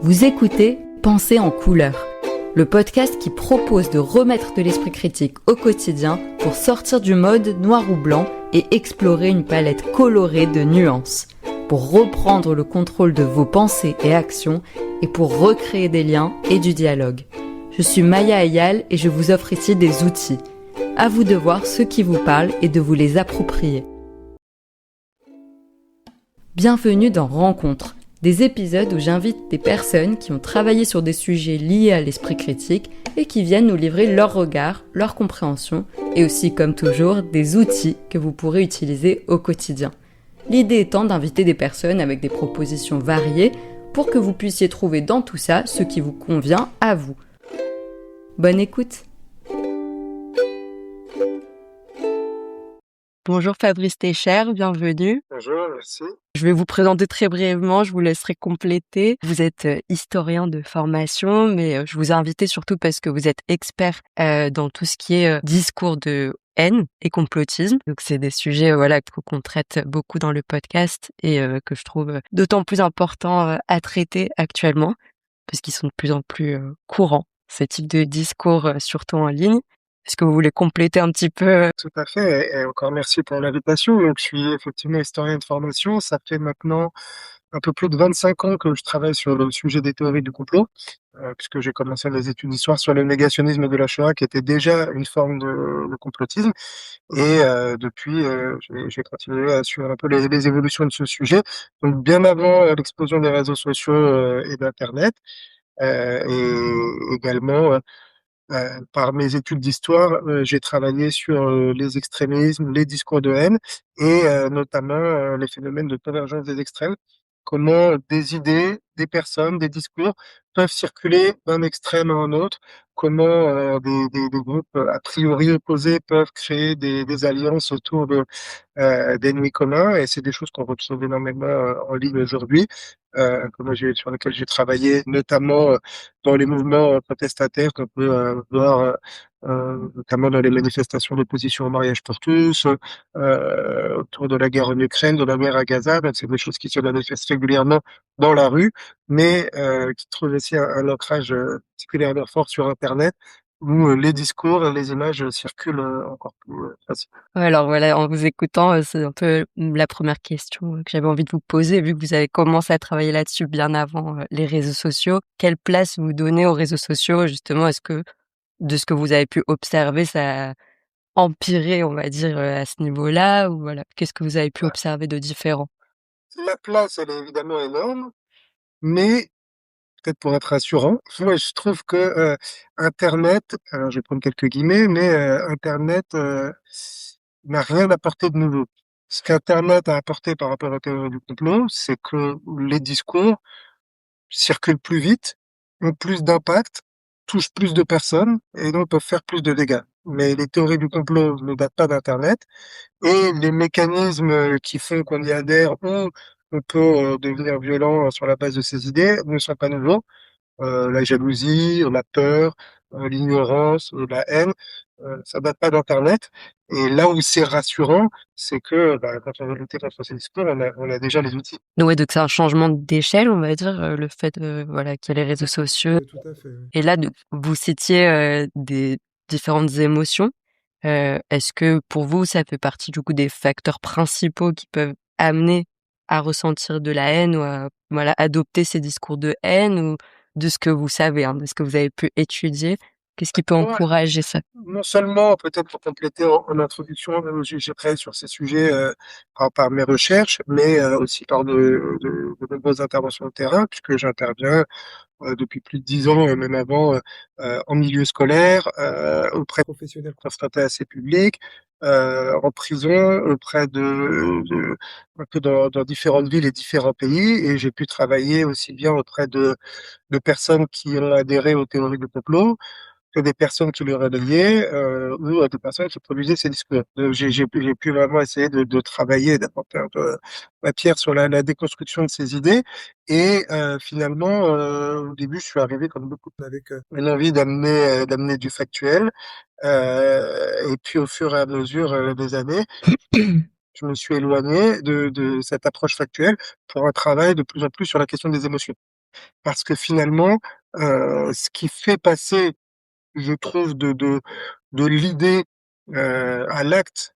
Vous écoutez Pensée en couleurs, le podcast qui propose de remettre de l'esprit critique au quotidien pour sortir du mode noir ou blanc et explorer une palette colorée de nuances, pour reprendre le contrôle de vos pensées et actions et pour recréer des liens et du dialogue. Je suis Maya Ayal et je vous offre ici des outils. À vous de voir ceux qui vous parlent et de vous les approprier. Bienvenue dans Rencontres, des épisodes où j'invite des personnes qui ont travaillé sur des sujets liés à l'esprit critique et qui viennent nous livrer leur regard, leur compréhension et aussi, comme toujours, des outils que vous pourrez utiliser au quotidien. L'idée étant d'inviter des personnes avec des propositions variées pour que vous puissiez trouver dans tout ça ce qui vous convient à vous. Bonne écoute! Bonjour Fabrice Técher, bienvenue. Bonjour, merci. Je vais vous présenter très brièvement, je vous laisserai compléter. Vous êtes historien de formation, mais je vous ai invité surtout parce que vous êtes expert dans tout ce qui est discours de haine et complotisme. Donc c'est des sujets qu'on traite beaucoup dans le podcast et que je trouve d'autant plus importants à traiter actuellement parce qu'ils sont de plus en plus courants, ce type de discours, surtout en ligne. Est-ce que vous voulez compléter un petit peu? Tout à fait, et encore merci pour l'invitation. Donc, je suis effectivement historien de formation. Ça fait maintenant un peu plus de 25 ans que je travaille sur le sujet des théories du complot, puisque j'ai commencé mes études d'histoire sur le négationnisme de la Shoah, qui était déjà une forme de complotisme. Et depuis, j'ai continué à suivre un peu les évolutions de ce sujet. Donc, bien avant l'explosion des réseaux sociaux et d'Internet, et également par mes études d'histoire, j'ai travaillé sur les extrémismes, les discours de haine et notamment les phénomènes de convergence des extrêmes. Comment des idées, des personnes, des discours peuvent circuler d'un extrême à un autre. Comment des groupes a priori opposés peuvent créer des alliances autour d'ennemis communs. Et c'est des choses qu'on retrouve énormément en ligne aujourd'hui, sur lesquelles j'ai travaillé, notamment dans les mouvements protestataires qu'on peut voir, notamment dans les manifestations d'opposition au mariage pour tous, autour de la guerre en Ukraine, de la guerre à Gaza. Donc, c'est des choses qui se manifestent régulièrement dans la rue, mais qui trouvent aussi un ancrage particulièrement fort sur Internet, où les discours et les images circulent encore plus facilement. Ouais, alors voilà, en vous écoutant, c'est un peu la première question que j'avais envie de vous poser, vu que vous avez commencé à travailler là-dessus bien avant les réseaux sociaux. Quelle place vous donnez aux réseaux sociaux, justement? Est-ce que, de ce que vous avez pu observer, ça a empiré, on va dire, à ce niveau-là? Ou voilà, qu'est-ce que vous avez pu observer de différent? La place, elle est évidemment énorme, mais peut-être pour être rassurant, moi je trouve que internet, alors je vais prendre quelques guillemets, mais internet n'a rien apporté de nouveau. Ce qu'internet a apporté par rapport à la théorie du complot, c'est que les discours circulent plus vite, ont plus d'impact, touchent plus de personnes et donc peuvent faire plus de dégâts. Mais les théories du complot ne datent pas d'internet et les mécanismes qui font qu'on y adhère ou on peut devenir violent sur la base de ces idées ne sont pas nouveaux. La jalousie, la peur, l'ignorance, la haine, ça date pas d'internet. Et là où c'est rassurant, c'est que quand on veut lutter contre ces discours, on a déjà les outils. Ouais, donc c'est un changement d'échelle, on va dire, le fait, qu'il y ait les réseaux sociaux. Tout à fait, oui. Et là, vous citiez des différentes émotions. Est-ce que pour vous, ça fait partie du coup des facteurs principaux qui peuvent amener à ressentir de la haine ou à adopter ces discours de haine, ou de ce que vous savez, de ce que vous avez pu étudier, qu'est-ce qui peut Ouais. encourager ça? Non seulement, peut-être pour compléter en introduction, j'ai travaillé sur ces sujets par mes recherches, mais aussi par de nombreuses interventions de terrain, puisque j'interviens depuis plus de 10 ans, et même avant, en milieu scolaire, auprès de professionnels confrontés à ces publics, en prison, auprès un peu dans différentes villes et différents pays, et j'ai pu travailler aussi bien auprès de personnes qui ont adhéré aux théories du complot, que des personnes qui le relayaient, ou des personnes qui produisaient ces discours. Donc j'ai pu vraiment essayer de travailler, d'apporter un peu ma pierre sur la déconstruction de ces idées et finalement, au début, je suis arrivé comme beaucoup avec une envie d'amener du factuel, et puis au fur et à mesure, des années, je me suis éloigné de cette approche factuelle pour un travail de plus en plus sur la question des émotions. parce que finalement, ce qui fait passer, je trouve, de l'idée à l'acte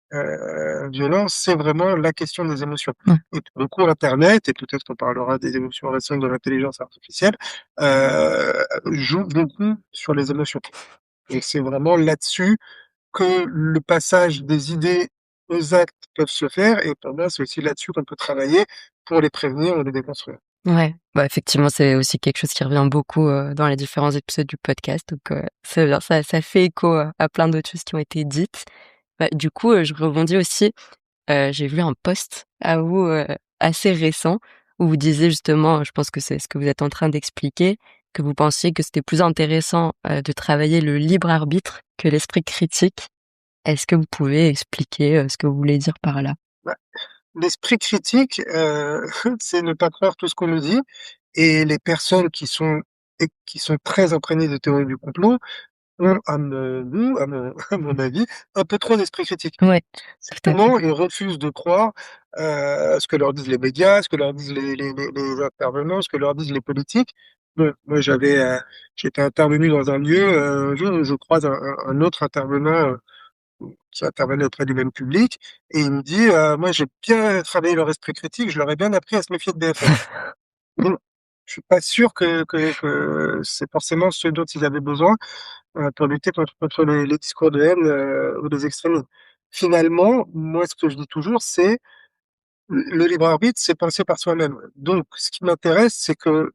violent, c'est vraiment la question des émotions. Ouais. Et pour le coup, Internet, et peut-être qu'on parlera des émotions récentes de l'intelligence artificielle, joue beaucoup sur les émotions. Et c'est vraiment là-dessus que le passage des idées aux actes peuvent se faire. Et pour moi, c'est aussi là-dessus qu'on peut travailler pour les prévenir ou les déconstruire. Ouais, bah, effectivement, c'est aussi quelque chose qui revient beaucoup, dans les différents épisodes du podcast, donc c'est bien, ça fait écho, à plein d'autres choses qui ont été dites. Bah, du coup, je rebondis aussi, j'ai vu un post à vous, assez récent où vous disiez justement, je pense que c'est ce que vous êtes en train d'expliquer, que vous pensiez que c'était plus intéressant, de travailler le libre arbitre que l'esprit critique. Est-ce que vous pouvez expliquer, ce que vous voulez dire par là? Bah, l'esprit critique, c'est ne pas croire tout ce qu'on nous dit, et les personnes qui sont très imprégnées de théorie du complot ont, à mon avis, un peu trop d'esprit critique. Ouais, tout à fait. Simplement, ils refusent de croire, ce que leur disent les médias, ce que leur disent les intervenants, ce que leur disent les politiques. Moi, j'étais intervenu dans un lieu, un jour où je croise un autre intervenant, qui intervenait auprès du même public, et il me dit: «Moi, j'ai bien travaillé leur esprit critique, je leur ai bien appris à se méfier de BFM». Bon, je suis pas sûr que c'est forcément ce dont ils avaient besoin, pour lutter contre les discours de haine, ou les extrémismes. Finalement, moi, ce que je dis toujours, c'est le libre arbitre, c'est penser par soi-même. Donc ce qui m'intéresse, c'est que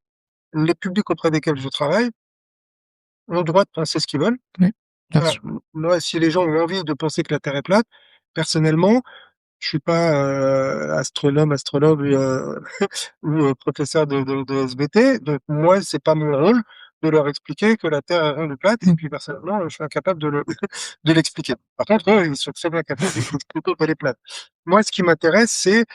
les publics auprès desquels je travaille ont le droit de penser ce qu'ils veulent. Ouais, bien Voilà, sûr. moi, si les gens ont envie de penser que la terre est plate, personnellement, je suis pas, astrologue ou professeur de SVT. Donc moi, c'est pas mon rôle de leur expliquer que la Terre est ronde ou plate, et Mmh. puis personnellement, je suis incapable de l'expliquer. Par contre, eux, ils sont très bien capables d'expliquer qu'elle est plate. Moi, ce qui m'intéresse, c'est,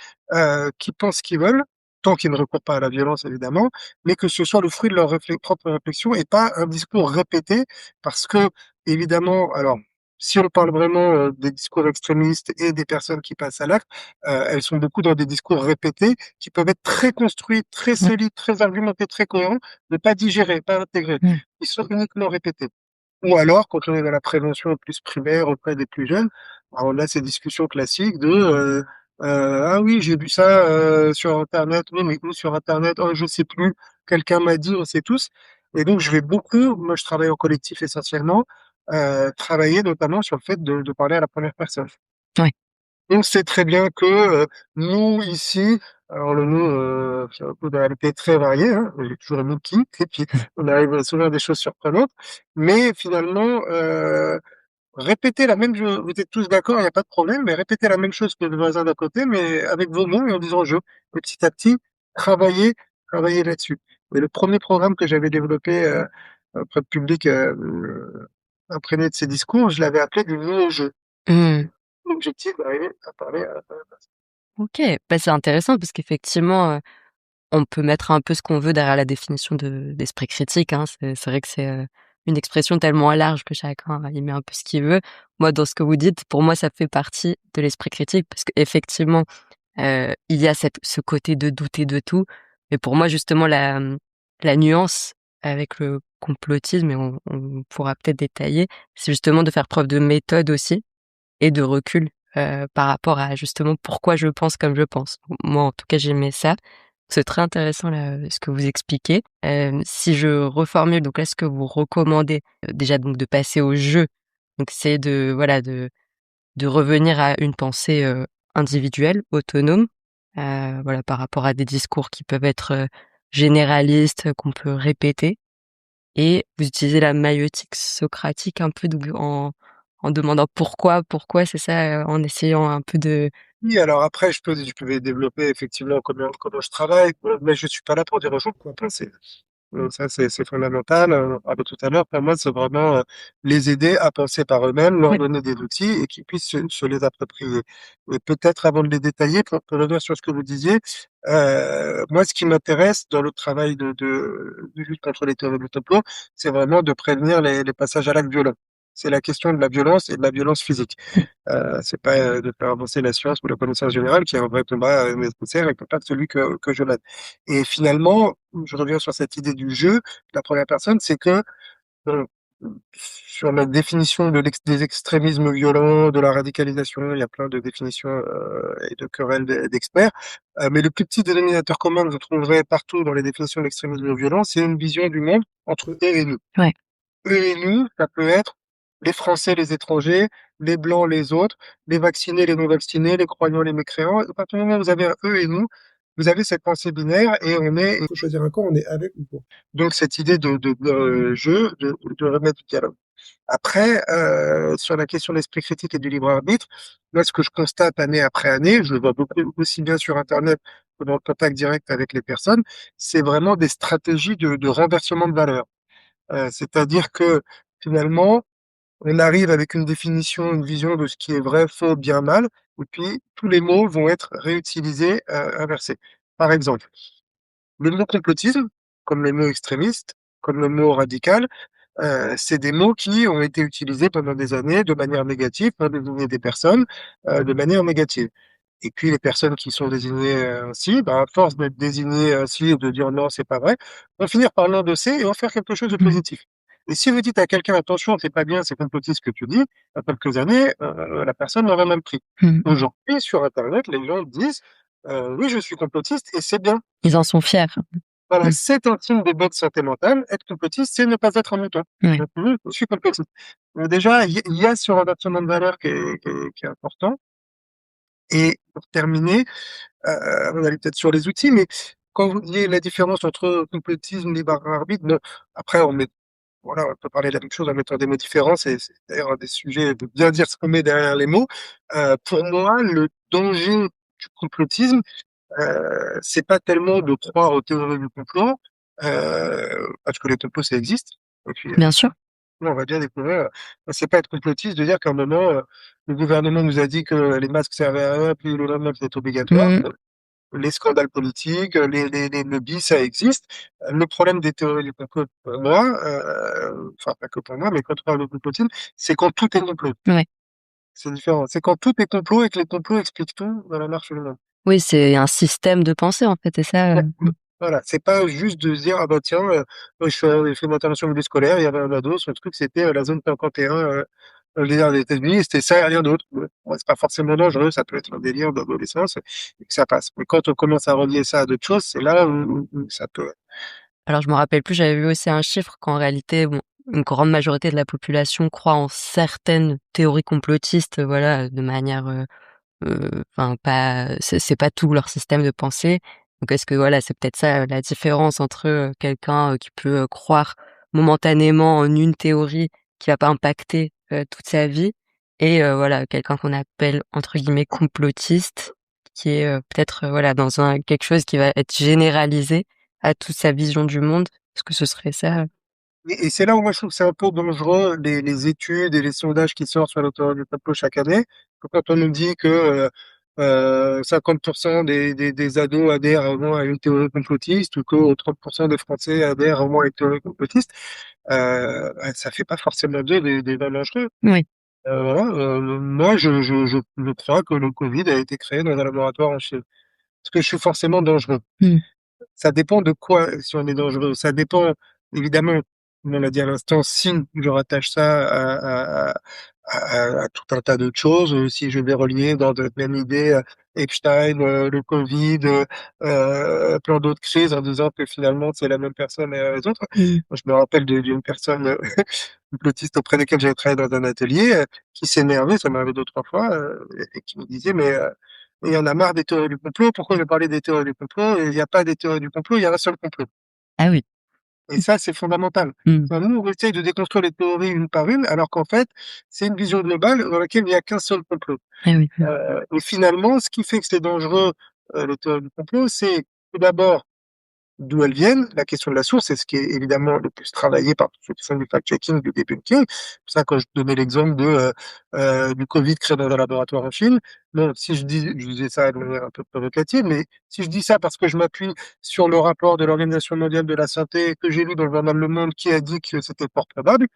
qu'ils pensent ce qu'ils veulent, tant qu'ils ne recourent pas à la violence évidemment, mais que ce soit le fruit de leur propre réflexion et pas un discours répété, parce que évidemment, alors, si on parle vraiment, des discours extrémistes et des personnes qui passent à l'acte, elles sont beaucoup dans des discours répétés qui peuvent être très construits, très Ouais, solides, très argumentés, très cohérents, mais pas digérés, pas intégrés. mmh. Ils sont uniquement répétés. Ou alors, quand on est dans la prévention plus primaire auprès des plus jeunes, bah, on a ces discussions classiques de, «Ah oui, j'ai vu ça, sur internet. Oui, mais où sur internet? Oh, je sais plus. Quelqu'un m'a dit», on sait tous. Et donc je vais beaucoup, moi je travaille en collectif essentiellement, travailler notamment sur le fait de parler à la première personne. Ouais. On sait très bien que, nous ici, alors le nous, c'est un peu de réalité très variée, hein, il y a toujours un nous qui, et puis on arrive souvent à des choses surprenantes, mais finalement, répéter la même chose, vous êtes tous d'accord, il y a pas de problème, mais répétez la même chose que le voisin d'à côté, mais avec vos mots et en disant «je», et petit à petit, travailler travailler là-dessus. Et le premier programme que j'avais développé, auprès de public, imprégné de ces discours, je l'avais appelé «Du «nous au jeu». Mmh. L'objectif d'arriver à parler à la première personne. OK, bah, c'est intéressant parce qu'effectivement, on peut mettre un peu ce qu'on veut derrière la définition d'esprit critique, hein. C'est vrai que c'est, une expression tellement large que chacun y met un peu ce qu'il veut. Moi, dans ce que vous dites, pour moi, ça fait partie de l'esprit critique parce qu'effectivement, il y a ce côté de douter de tout. Mais pour moi, justement, la nuance avec le complotisme, et on pourra peut-être détailler, c'est justement de faire preuve de méthode aussi et de recul, par rapport à justement pourquoi je pense comme je pense. Moi, en tout cas, j'aimais ça. C'est très intéressant là, ce que vous expliquez. Si je reformule, donc là, ce que vous recommandez, déjà donc de passer au jeu, donc c'est de voilà, de revenir à une pensée, individuelle, autonome, voilà, par rapport à des discours qui peuvent être, généralistes, qu'on peut répéter, et vous utilisez la maïeutique socratique un peu, donc en demandant pourquoi, c'est ça, en essayant un peu de Oui, alors après, je peux développer effectivement comment je travaille, mais je suis pas là pour dire aux gens quoi penser. Ça, c'est fondamental. On parlait tout à l'heure. Pour moi, c'est vraiment, les aider à penser par eux-mêmes, leur ouais. donner des outils et qu'ils puissent se les approprier. Et peut-être avant de les détailler, pour revenir sur ce que vous disiez, moi, ce qui m'intéresse dans le travail de lutte contre les théories du complot, c'est vraiment de prévenir les passages à l'acte violent. c'est la question de la violence et de la violence physique. Mmh. C'est pas de faire avancer la science ou la connaissance générale qui est un vrai combat nécessaire et pas celui que je mène. Et finalement, je reviens sur cette idée du jeu, de la première personne, c'est que Heu, sur la définition des extrémismes violents, de la radicalisation, il y a plein de définitions, et de querelles d'experts. Mais le plus petit dénominateur commun que vous trouverez partout dans les définitions de l'extrémisme violent, c'est une vision du monde entre eux et nous. Ouais, Eux et nous, ça peut être les Français, les étrangers, les blancs, les autres, les vaccinés, les non vaccinés, les croyants, les mécréants. À partir du moment où vous avez un eux et nous, vous avez cette pensée binaire et il faut choisir un camp, on est avec ou contre. Donc cette idée de jeu, de remettre du dialogue. Après, sur la question de l'esprit critique et du libre arbitre, moi, ce que je constate année après année, je le vois beaucoup aussi bien sur internet que dans le contact direct avec les personnes, c'est vraiment des stratégies de renversement de valeurs. C'est-à-dire que finalement, on arrive avec une définition, une vision de ce qui est vrai, faux, bien, mal, et puis tous les mots vont être réutilisés, inversés. Par exemple, le mot complotisme, comme le mot extrémiste, comme le mot radical, c'est des mots qui ont été utilisés pendant des années de manière négative pour désigner des personnes, de manière négative. Et puis les personnes qui sont désignées, ainsi, bah, à force d'être désignées ainsi et de dire: «Non, c'est pas vrai», vont finir par l'endosser et vont faire quelque chose de mmh, positif. Et si vous dites à quelqu'un: «Attention, c'est pas bien, c'est complotiste ce que tu dis», dans quelques années, la personne l'aurait mal pris. mmh. Aujourd'hui, sur internet, les gens disent: «Oui, je suis complotiste et c'est bien». Ils en sont fiers. Voilà, Mmh. c'est un signe de bonne santé mentale. Être complotiste, c'est ne pas être un mouton. Ouais, Donc oui, je suis complotiste. Déjà, il y a ce renversement de valeurs qui est important. Et pour terminer, on allait peut-être sur les outils, mais quand vous disiez la différence entre complotisme, libre arbitre, bon, après on met voilà, on peut parler de la même chose en mettant des mots différents, c'est d'ailleurs un des sujets de bien dire ce qu'on met derrière les mots. Pour moi, le danger du complotisme, c'est pas tellement de croire aux théories du complot, parce que les complots ça existe et puis, bien sûr. nous on va bien découvrir, c'est pas être complotiste de dire qu'à un moment, le gouvernement nous a dit que les masques servaient à rien, puis le lendemain que c'était obligatoire. Mmh. Les scandales politiques, les lobbies, ça existe. Le problème des théories du complot pour moi, enfin pas que pour moi, mais quand on parle de complotisme, c'est quand tout est complot. Ouais. C'est différent. C'est quand tout est complot et que les complots expliquent tout dans la marche du monde. Oui, c'est un système de pensée, en fait, c'est ça, Ouais, voilà, c'est pas juste de se dire: «Ah bah tiens, moi j'ai fait mon intervention milieu scolaire, il y avait un ado, son truc c'était, la zone 51, délire des États-Unis et c'était ça et rien d'autre». Ouais, c'est pas forcément dangereux, ça peut être un délire d'adolescence et que ça passe. Mais quand on commence à relier ça à d'autres choses, c'est là où ça peut Alors je me rappelle plus, j'avais vu aussi un chiffre qu'en réalité, bon, une grande majorité de la population croit en certaines théories complotistes, voilà, de manière, enfin pas c'est pas tout leur système de pensée. Donc est-ce que voilà, c'est peut-être ça, la différence entre, quelqu'un, qui peut, croire momentanément en une théorie qui va pas impacter, toute sa vie et voilà, quelqu'un qu'on appelle entre guillemets «complotiste» qui est, peut-être, voilà, dans un quelque chose qui va être généralisé à toute sa vision du monde. Est-ce que ce serait ça? et c'est là où moi je trouve que c'est un peu dangereux les études et les sondages qui sortent sur la théorie du complot chaque année. Que quand on nous dit que, 50 des ados adhèrent au moins à une théorie complotiste ou que 30 des Français adhèrent au moins à une théorie complotiste, ça fait pas forcément d'eux des dangereux. Oui. Voilà, moi je crois que le Covid a été créé dans un laboratoire en Chine. Est-ce que je suis forcément dangereux? Mmh. Ça dépend de quoi, si on est dangereux. Ça dépend évidemment, comme on l'a dit à l'instant, si je rattache ça à tout un tas d'autres choses, si je vais relier dans de même idée, Epstein, le Covid, plein d'autres crises en disant que finalement c'est la même personne et les autres. Mmh. Moi, je me rappelle d'une personne, complotiste auprès desquelles j'avais travaillé dans un atelier, qui s'énervait, ça m'est arrivé 2-3 fois, et qui me disait: «Mais, il y en a marre des théories du complot, pourquoi je vais parler des théories du complot? Il y a pas des théories du complot, il y a un seul complot». Ah oui. Et ça, c'est fondamental. Mmh. Enfin, nous, on essaye de déconstruire les théories une par une, alors qu'en fait, c'est une vision globale dans laquelle il y a qu'un seul complot. Ah oui. Mmh. Et finalement, ce qui fait que c'est dangereux, les théories du complot, c'est tout d'abord d'où elles viennent, la question de la source, c'est ce qui est évidemment le plus travaillé par tous ceux qui font du fact-checking, du debunking. C'est pour ça, quand je donnais l'exemple du Covid créé dans un laboratoire en Chine, bon, si je disais ça de manière un peu provocative, mais si je dis ça parce que je m'appuie sur le rapport de l'Organisation mondiale de la santé que j'ai lu dans le journal Le Monde qui a dit que c'était fort probable,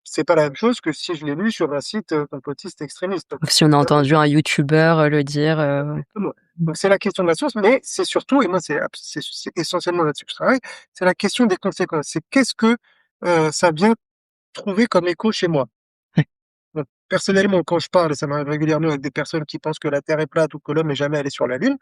c'est pas la même chose que si je l'ai lu sur un site, complotiste extrémiste. Donc Ou si on a évidemment, entendu un youtubeur, le dire, exactement. Donc c'est la question de la source, mais c'est surtout, et moi c'est essentiellement là-dessus que je travaille, c'est la question des conséquences. C'est qu'est-ce que, ça vient trouver comme écho chez moi? ouais. Donc personnellement, quand je parle, et ça m'arrive régulièrement avec des personnes qui pensent que la Terre est plate ou que l'homme est jamais allé sur la Lune,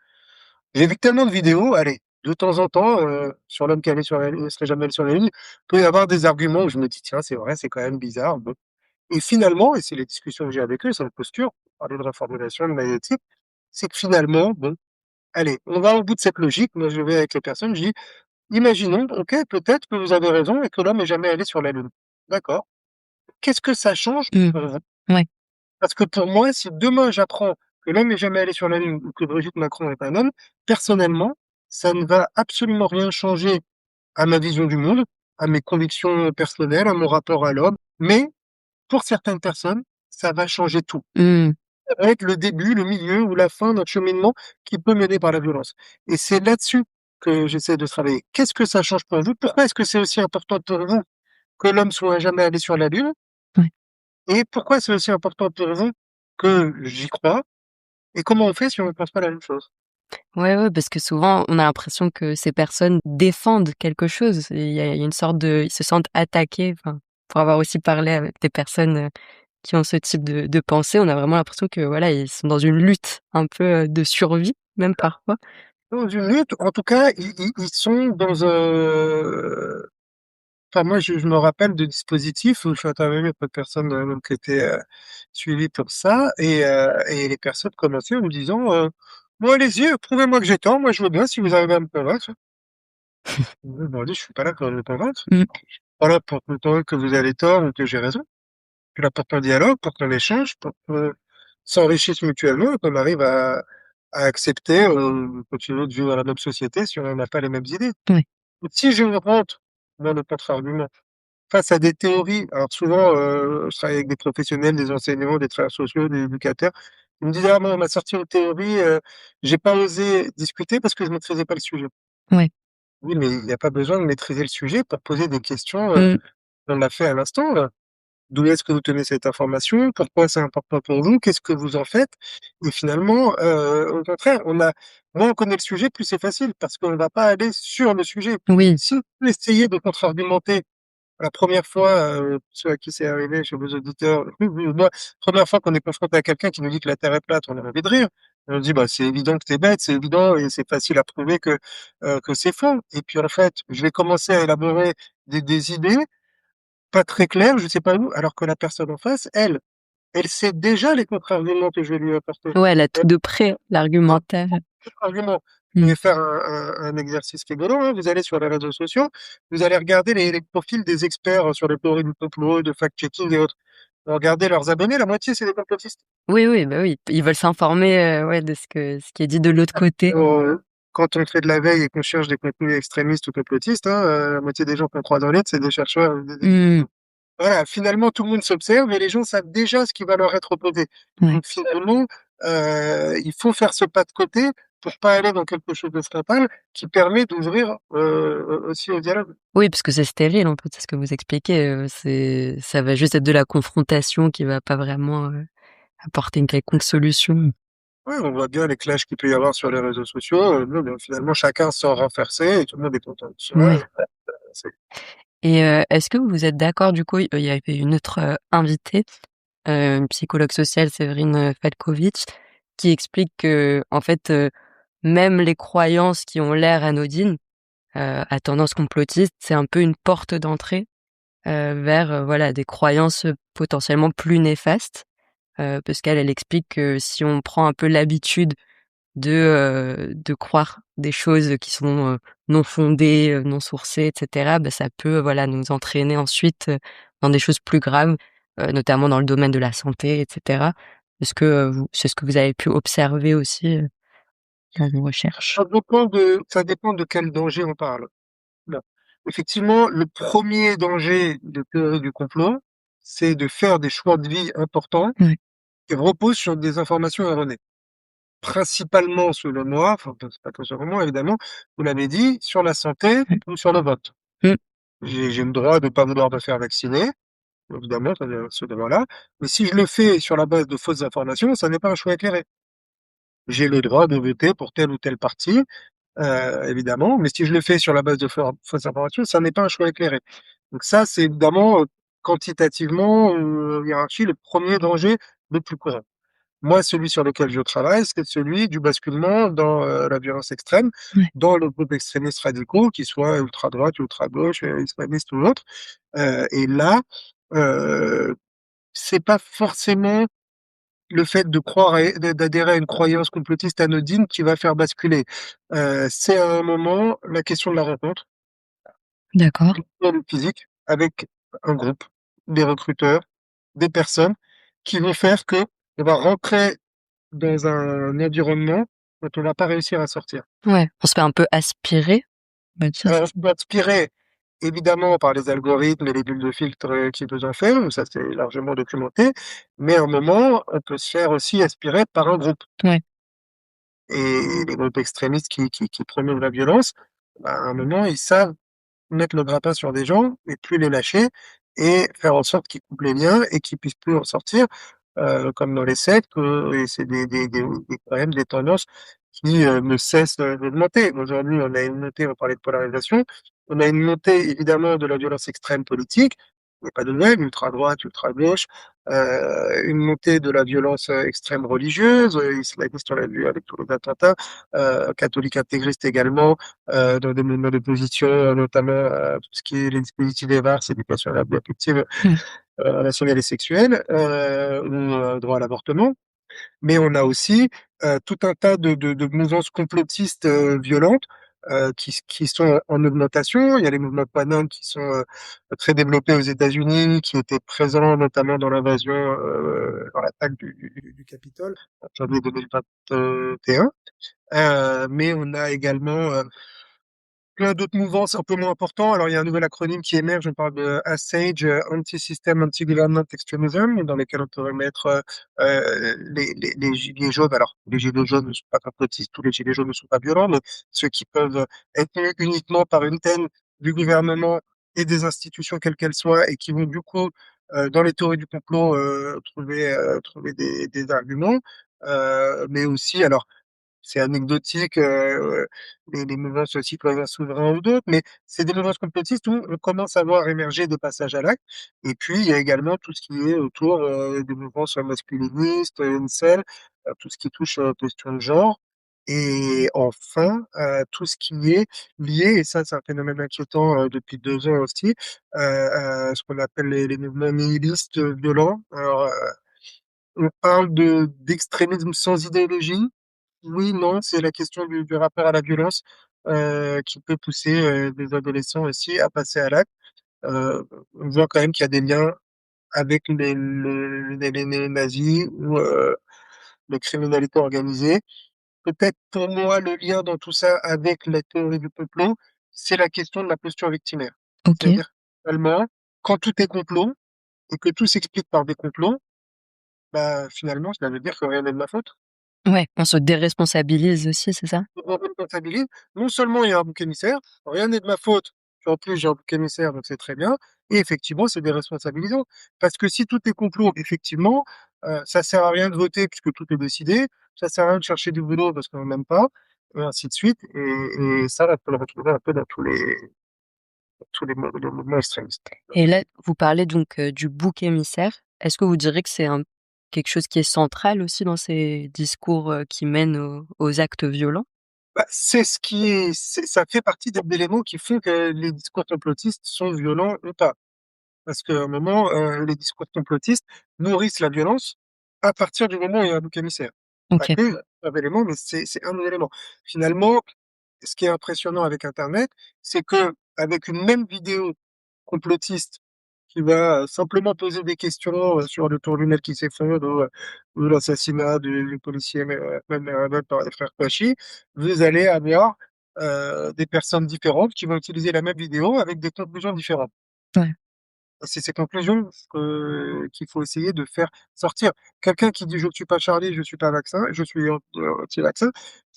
j'ai vu tellement de vidéos, allez, de temps en temps, sur l'homme qui allait sur la Lune serait jamais allé sur la Lune, il peut y avoir des arguments où je me dis: «Tiens, c'est vrai, c'est quand même bizarre». Bon, et finalement, et c'est les discussions que j'ai avec eux, c'est une posture, parler de reformulation, de magnétique, c'est que finalement, bon, allez, on va au bout de cette logique. Moi, je vais avec les personnes, je dis: «Imaginons, OK, peut-être que vous avez raison et que l'homme est jamais allé sur la Lune. D'accord. Qu'est-ce que ça change Mmh. pour vous?» Ouais. Parce que pour moi, si demain j'apprends que l'homme est jamais allé sur la Lune ou que Brigitte Macron est un homme, personnellement, ça ne va absolument rien changer à ma vision du monde, à mes convictions personnelles, à mon rapport à l'homme. Mais pour certaines personnes, ça va changer tout. Mmh. Ça va être le début, le milieu ou la fin d'un cheminement qui peut mener par la violence. Et c'est là-dessus que j'essaie de travailler. Qu'est-ce que ça change pour vous? Pourquoi est-ce que c'est aussi important pour vous que l'homme soit jamais allé sur la Lune? Ouais. Et pourquoi c'est aussi important pour vous que j'y crois? Et comment on fait si on ne pense pas la même chose? Ouais, ouais, parce que souvent, on a l'impression que ces personnes défendent quelque chose. Et il y a une sorte de ils se sentent attaqués, enfin, pour avoir aussi parlé avec des personnes, qui ont ce type de pensée, on a vraiment l'impression que, voilà, ils sont dans une lutte un peu, de survie, même parfois. Dans une lutte, en tout cas, ils sont dans un, enfin moi je me rappelle de dispositifs où je suis intervenu auprès de personnes, donc qui étaient, suivies pour ça, et les personnes commençaient en me disant, «Bon allez-y, prouvez-moi que j'ai tort, moi je veux bien si vous arrivez à me convaincre». Je leur dis: «Je suis pas là pour vous convaincre, Mmh. pas là pour vous convaincre que vous avez tort ou que j'ai raison. Je suis là pour qu'on dialogue, pour qu'on échange, pour qu'on s'enrichisse mutuellement et qu'on arrive à accepter, continuer de vivre dans la même société si on n'a pas les mêmes idées». Ouais. Si je rentre dans le contre-argument face à des théories, alors souvent, je travaille avec des professionnels, des enseignants, des travailleurs sociaux, des éducateurs, ils me disent: «Ah moi on m'a sorti une théorie, j'ai pas osé discuter parce que je maîtrisais pas le sujet». Ouais. Oui, mais il y a pas besoin de maîtriser le sujet pour poser des questions, Mmh. qu'on a fait à l'instant là. D'où est-ce que vous tenez cette information? Pourquoi c'est important pour vous? Qu'est-ce que vous en faites? Et finalement, au contraire, moins on connaît le sujet, plus c'est facile parce qu'on ne va pas aller sur le sujet. Oui. Si vous essayez de contre-argumenter la première fois, ceux à qui c'est arrivé, chez vos auditeurs, moi, première fois qu'on est confronté à quelqu'un qui nous dit que la Terre est plate, on a envie de rire. On dit: «Bah, c'est évident que tu bête, c'est évident et c'est facile à prouver que c'est faux». Et puis en fait, je vais commencer à élaborer des idées pas très claires, je sais pas où, alors que la personne en face, elle sait déjà les contre-arguments que je vais lui apporter. Ouais, elle a Elle tout de près, a l'argumentaire. contre-argument. Vous Mmh. pouvez faire un exercice rigolo, hein, vous allez sur les réseaux sociaux, vous allez regarder les profils des experts, sur les théories du complot, de fact-checking et autres. Vous regardez leurs abonnés, la moitié, c'est des complotistes. Oui, oui, bah, oui, ils veulent s'informer, ouais, de ce qui est dit de l'autre côté. Quand on fait de la veille et qu'on cherche des contenus extrémistes ou complotistes, hein, la moitié des gens qu'on croise en ligne, c'est des chercheurs, Mmh. voilà, finalement, tout le monde s'observe et les gens savent déjà ce qui va leur être opposé. Ouais. Donc finalement, il faut faire ce pas de côté pour pas aller dans quelque chose de frontal qui permet d'ouvrir, aussi au dialogue. Oui, parce que c'est stérile, en fait, c'est ce que vous expliquez, ça va juste être de la confrontation qui va pas vraiment, apporter une quelconque solution. Oui, on voit bien les clashs qu'il peut y avoir sur les réseaux sociaux, nous, ben, finalement chacun sort renversé et tout le monde est content de soi, Ouais. c'est Et est-ce que vous êtes d'accord, du coup, il y avait une autre, invitée, une psychologue sociale, Séverine, Falkovitch, qui explique qu'en fait, même les croyances qui ont l'air anodines, à tendance complotiste, c'est un peu une porte d'entrée, vers, voilà, des croyances, potentiellement plus néfastes. Parce qu'elle explique que si on prend un peu l'habitude de croire des choses qui sont, non fondées, non sourcées et cetera, bah, ça peut, voilà, nous entraîner ensuite, dans des choses plus graves, notamment dans le domaine de la santé et cetera. Est-ce que, vous c'est ce que vous avez pu observer aussi, dans vos recherches? ça dépend de quel danger on parle. Bon, effectivement, le premier danger de théorie du complot, c'est de faire des choix de vie importants Ouais, qui reposent sur des informations erronées. Principalement, selon moi, enfin, c'est pas que selon moi, évidemment, vous l'avez dit, sur la santé ouais. ou sur le vote. Mmh. J'ai le droit de pas vouloir me faire vacciner, évidemment, ce débat-là. Mais si je le fais sur la base de fausses informations, ça n'est pas un choix éclairé. J'ai le droit de voter pour tel ou tel parti, évidemment, mais si je le fais sur la base de fausses informations, ça n'est pas un choix éclairé. Donc ça, c'est évidemment, quantitativement, hiérarchie, le premier danger le plus courant. Moi, celui sur lequel je travaille, c'est celui du basculement dans la violence extrême, Ouais. dans le groupe extrémistes radicaux, qu'ils soient ultra-droite, ultra-gauche, islamistes ou autres. Et là, euh, c'est pas forcément le fait de croire d'adhérer à une croyance complotiste anodine qui va faire basculer. C'est à un moment la question de la rencontre, D'accord. physique, avec un groupe, des recruteurs, des personnes qui vont faire que on va rentrer dans un environnement dont on va pas réussir à sortir. Ouais. On se fait un peu aspirer, on va dire. On peut inspiré évidemment par les algorithmes et les bulles de filtre qui nous en font, ça c'est largement documenté, mais à un moment, on peut se faire aussi aspirer par un groupe. Ouais. Et les groupes extrémistes qui promeuvent la violence, bah, à un moment, ils savent mettre le grappin sur des gens et plus les lâcher et faire en sorte qu'ils coupent les liens et qu'ils puissent plus en sortir, comme dans les sectes, et c'est des quand même des tendances qui ne cessent d'augmenter. Aujourd'hui, on a une montée, on parlait de polarisation, on a une montée évidemment de la violence extrême politique, il n'y a pas de nouvelles, ultra-droite, ultra-gauche, une montée de la violence extrême religieuse, islamiste, on l'a vu avec tous les attentats, catholiques intégristes également, dans des mouvements d'opposition, notamment tout ce qui est les dispositifs EVAR, éducation à la vie affective, Ouais. relationnelle et sexuelle, ou droit à l'avortement. Mais on a aussi tout un tas de mouvances complotistes violentes qui sont en augmentation. Il y a les mouvements QAnon qui sont très développés aux États-Unis, qui étaient présents notamment dans l'invasion, dans l'attaque du Capitole en janvier 2021. Mais on a également plein d'autres mouvances un peu moins importantes. Alors, il y a un nouvel acronyme qui émerge, on parle de ASAGE, Anti-System, Anti-Government Extremism, dans lesquels on pourrait mettre les gilets jaunes. Alors, les gilets jaunes ne sont pas complotistes, tous les gilets jaunes ne sont pas violents, mais ceux qui peuvent être tenus uniquement par une peine du gouvernement et des institutions, quelles qu'elles soient, et qui vont du coup, dans les théories du complot, trouver des arguments. Mais aussi, alors, c'est anecdotique, les mouvances citoyens souverains ou d'autres, mais c'est des mouvances complotistes où on commence à voir émerger des passages à l'acte. Et puis, il y a également tout ce qui est autour des mouvances masculinistes, incel, tout ce qui touche aux questions de genre. Et enfin, tout ce qui est lié, et ça c'est un phénomène inquiétant depuis 2 ans aussi, ce qu'on appelle les mouvements nihilistes violents. Alors, on parle d'extrémisme sans idéologie. Oui, non, c'est la question du rapport à la violence qui peut pousser des adolescents aussi à passer à l'acte. On voit quand même qu'il y a des liens avec les nazis ou les criminalités organisées. Peut-être pour moi, le lien dans tout ça avec la théorie du complot, c'est la question de la posture victimaire. OK. C'est-à-dire, finalement, quand tout est complot et que tout s'explique par des complots, bah, finalement, ça veut dire que rien n'est de ma faute. Ouais, on se déresponsabilise aussi, c'est ça? On responsabilise. Non seulement il y a un bouc émissaire, rien n'est de ma faute, puis en plus j'ai un bouc émissaire, donc c'est très bien. Et effectivement, c'est déresponsabilisant. Parce que si tout est complot, effectivement, ça sert à rien de voter puisque tout est décidé, ça sert à rien de chercher du boulot parce qu'on n'aime pas, et ainsi de suite. Et ça, on peut le retrouver un peu dans les mouvements extrémistes. Et là, vous parlez donc, du bouc émissaire. Est-ce que vous direz que c'est quelque chose qui est central aussi dans ces discours, qui mènent aux actes violents? Bah, c'est ce qui est, ça fait partie des éléments qui font que les discours complotistes sont violents ou pas. Parce qu'à un moment, les discours complotistes nourrissent la violence à partir du moment où il y a un bouc émissaire. Pas OK. que, un élément, mais c'est un élément. Finalement, ce qui est impressionnant avec internet, c'est qu'avec une même vidéo complotiste qui va simplement poser des questions, sur le tunnel qui s'effondre ou l'assassinat du policier Ahmed par les frères Kouachi, vous allez avoir, des personnes différentes qui vont utiliser la même vidéo avec des conclusions différentes. Ouais. C'est ces conclusions qu'il faut essayer de faire sortir. Quelqu'un qui dit: «Je ne suis pas Charlie, je ne suis pas vaccin, je suis anti-vaccin»,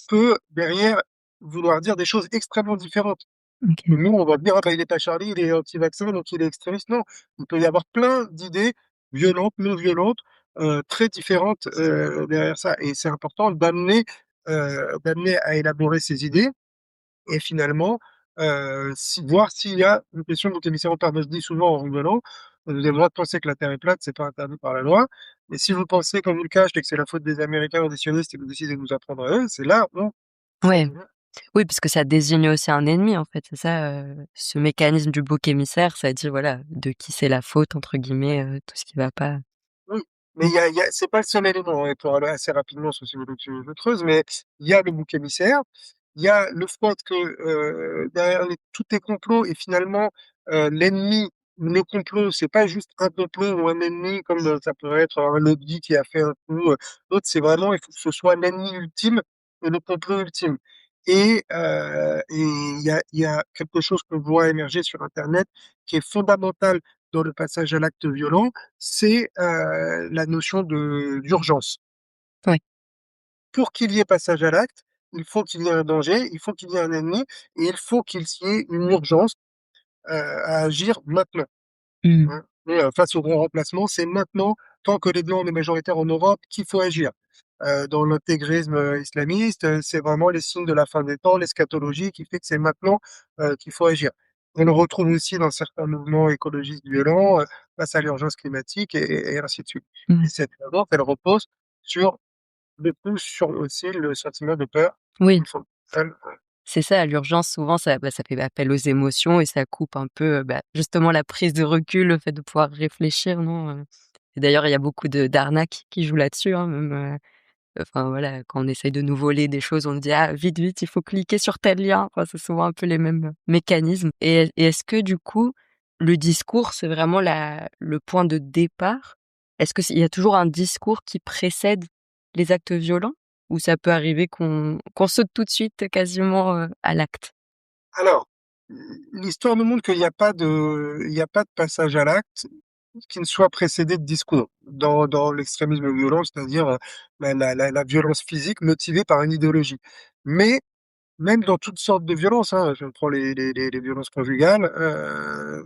peut derrière vouloir dire des choses extrêmement différentes. OK. Nous, on va dire, ah, bah, il est pas Charlie, il est anti-vaccin, donc il est extrémiste. Non, il peut y avoir plein d'idées violentes, non violentes, très différentes derrière ça. Et c'est important d'amener à élaborer ces idées et finalement, voir s'il y a une question de bouc émissaire ou pas. Moi, je dis souvent en rigolant, vous avez le droit de penser que la Terre est plate, c'est pas interdit par la loi. Mais si vous pensez qu'on vous le cache et que c'est la faute des Américains ou des sionistes et que vous décidez de nous apprendre à eux, c'est là où ça Ouais. devient. Oui, parce que ça désigne aussi un ennemi, en fait, c'est ça, ce mécanisme du bouc émissaire, ça dit, voilà, de qui c'est «la faute» entre guillemets, tout ce qui va pas. Oui, mais c'est pas le seul élément, et pour aller assez rapidement sur ce que je creuse, mais il y a le bouc émissaire, il y a le fait que derrière tous les complots et finalement l'ennemi, le complot, c'est pas juste un complot ou un ennemi comme ça pourrait être un lobby qui a fait un coup, l'autre, c'est vraiment, il faut que ce soit l'ennemi ultime et le complot ultime. Et il y a quelque chose qu'on voit émerger sur Internet qui est fondamental dans le passage à l'acte violent, c'est la notion d'urgence. Ouais. Pour qu'il y ait passage à l'acte, il faut qu'il y ait un danger, il faut qu'il y ait un ennemi, et il faut qu'il y ait une urgence à agir maintenant. Mmh. Hein. Et, face au grand remplacement, c'est maintenant, tant que les Blancs on est majoritaires en Europe, qu'il faut agir. Dans l'intégrisme islamiste, c'est vraiment les signes de la fin des temps, l'eschatologie, qui fait que c'est maintenant qu'il faut agir. On le retrouve aussi dans certains mouvements écologistes violents face à l'urgence climatique et ainsi de suite. Et Mmh. cette urgence, elle repose sur beaucoup sur aussi le sentiment de peur, qui Oui, est fondamental. c'est ça, l'urgence souvent ça, ça fait appel aux émotions et ça coupe un peu, justement la prise de recul, le fait de pouvoir réfléchir, non, Et d'ailleurs il y a beaucoup de d'arnaques qui jouent là-dessus, hein, même, enfin voilà, quand on essaye de nous voler des choses, on nous dit: «Ah vite, vite, il faut cliquer sur tel lien». Enfin, c'est souvent un peu les mêmes mécanismes et est-ce que du coup, le discours, c'est vraiment le point de départ? Est-ce que il y a toujours un discours qui précède les actes violents? Ou ça peut arriver qu'on saute tout de suite quasiment, à l'acte? Alors, l'histoire nous montre qu'il n'y a pas de passage à l'acte qui ne soit précédé de discours dans l'extrémisme violent, c'est-à-dire la violence physique motivée par une idéologie. Mais même dans toutes sortes de violences, hein, je prends les violences conjugales,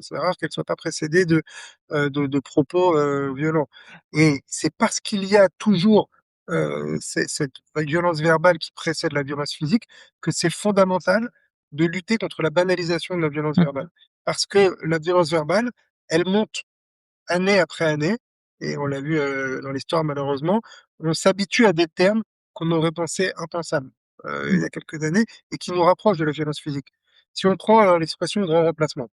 c'est rare qu'elles soient pas précédées de propos violents. Et c'est parce qu'il y a toujours cette violence verbale qui précède la violence physique que c'est fondamental de lutter contre la banalisation de la violence Mmh. verbale. Parce que la violence verbale, elle monte année après année, et on l'a vu dans l'histoire malheureusement, on s'habitue à des termes qu'on aurait pensé impensables il y a quelques années et qui nous rapprochent de la violence physique. Si on prend l'expression grand remplacement,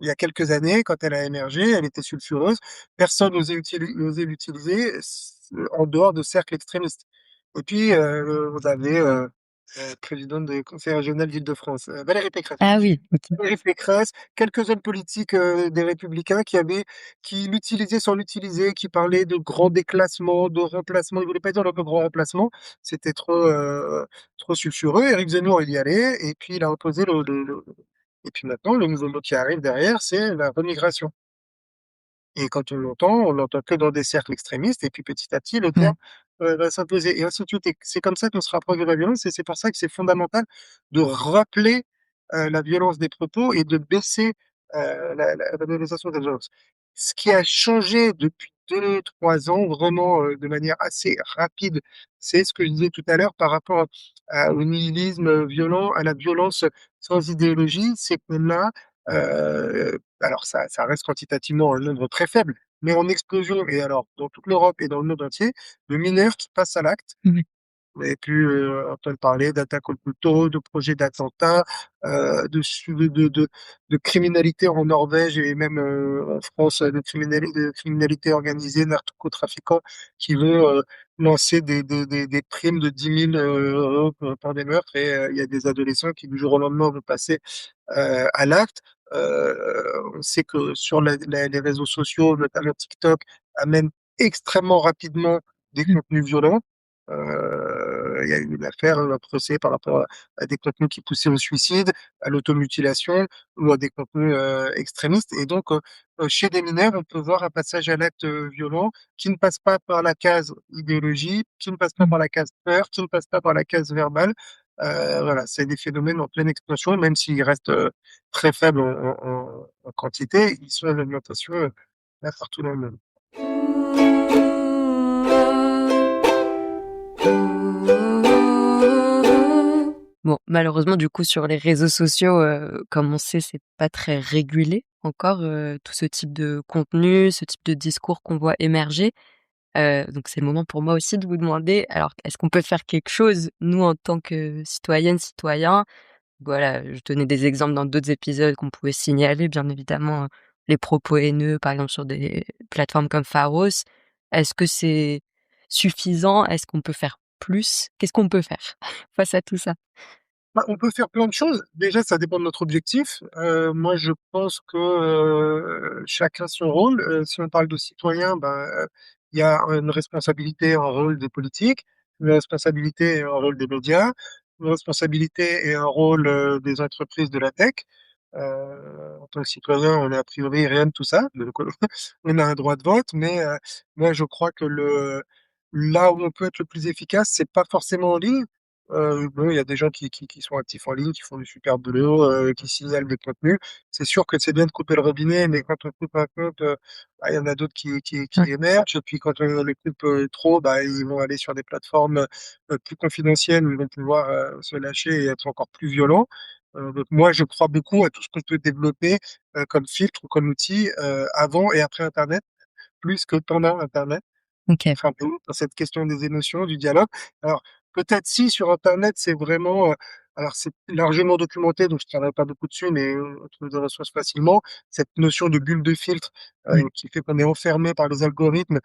il y a quelques années, quand elle a émergé, elle était sulfureuse, personne n'osait l'utiliser en dehors de cercles extrémistes. Et puis, vous avez présidente du conseil régional d'Île-de-France, Valérie Pécresse. Ah oui, OK. Valérie Pécresse, quelques hommes politiques des Républicains qui l'utilisaient sans l'utiliser, qui parlaient de grand déclassement, de remplacement. Ils voulaient pas dire le mot grand remplacement, c'était trop sulfureux. Éric Zemmour, il y allait, et puis il a imposé et puis maintenant, le nouveau mot qui arrive derrière, c'est la remigration. Et quand on l'entend que dans des cercles extrémistes, et puis petit à petit, le Ouais. terme va s'imposer, et ainsi de suite. Et c'est comme ça qu'on se rapproche de la violence, et c'est pour ça que c'est fondamental de rappeler la violence des propos et de baisser la banalisation de la violence. Ce qui a changé depuis 2, 3 ans, vraiment de manière assez rapide, c'est ce que je disais tout à l'heure par rapport au nihilisme violent, à la violence sans idéologie, c'est qu'on a alors ça reste quantitativement un nombre très faible, mais en explosion, et alors dans toute l'Europe et dans le monde entier, de mineurs qui passent à l'acte. Ouais. Vous avez pu entendre parler d'attaques au couteau, de projets d'attentats, de criminalité en Norvège et même en France, de criminalité organisée, narcotrafiquants qui vont lancer des primes de 10 000 € par des meurtres, et il y a des adolescents qui du jour au lendemain vont passer à l'acte. On sait que sur les réseaux sociaux, notamment TikTok, amène extrêmement rapidement des Mmh. contenus violents. Il y a eu une affaire, un procès par rapport à des contenus qui poussaient au suicide, à l'automutilation ou à des contenus extrémistes. Et donc, chez des mineurs, on peut voir un passage à l'acte violent qui ne passe pas par la case idéologie, qui ne passe pas Mmh. par la case peur, qui ne passe pas par la case verbale, Voilà, c'est des phénomènes en pleine expansion, même s'ils restent très faibles en quantité, ils sont en augmentation là partout dans le monde. Bon, malheureusement, du coup, sur les réseaux sociaux, comme on sait, c'est pas très régulé encore, tout ce type de contenu, ce type de discours qu'on voit émerger. Donc c'est le moment pour moi aussi de vous demander, alors, est-ce qu'on peut faire quelque chose, nous, en tant que citoyennes, citoyens? Voilà, je donnais des exemples dans d'autres épisodes qu'on pouvait signaler, bien évidemment, les propos haineux, par exemple, sur des plateformes comme Pharos. Est-ce que c'est suffisant? Est-ce qu'on peut faire plus? Qu'est-ce qu'on peut faire face à tout ça? Bah, on peut faire plein de choses. Déjà, ça dépend de notre objectif. Moi, je pense que chacun son rôle. Si on parle de citoyen, ben, il y a une responsabilité, un rôle des politiques, une responsabilité et un rôle des médias, une responsabilité et un rôle des entreprises de la tech. En tant que citoyen, on est a priori rien de tout ça. Donc, on a un droit de vote, mais moi, je crois que là où on peut être le plus efficace, c'est pas forcément en ligne. Bon, il y a des gens qui sont actifs en ligne, qui font du super boulot, qui signalent des contenus. C'est sûr que c'est bien de couper le robinet, mais quand on coupe un compte, bah, il y en a d'autres qui Ouais, émergent. Et puis quand on les coupe trop, bah, ils vont aller sur des plateformes plus confidentielles où ils vont pouvoir se lâcher et être encore plus violents. Donc moi, je crois beaucoup à tout ce qu'on peut développer comme filtre ou comme outil avant et après Internet, plus que pendant Internet. OK. Enfin, dans cette question des émotions, du dialogue. Alors, peut-être si sur internet, c'est vraiment, alors c'est largement documenté, donc je ne travaille pas beaucoup dessus, mais on trouve des ressources facilement. Cette notion de bulle de filtre, Ouais. qui fait qu'on est enfermé par les algorithmes,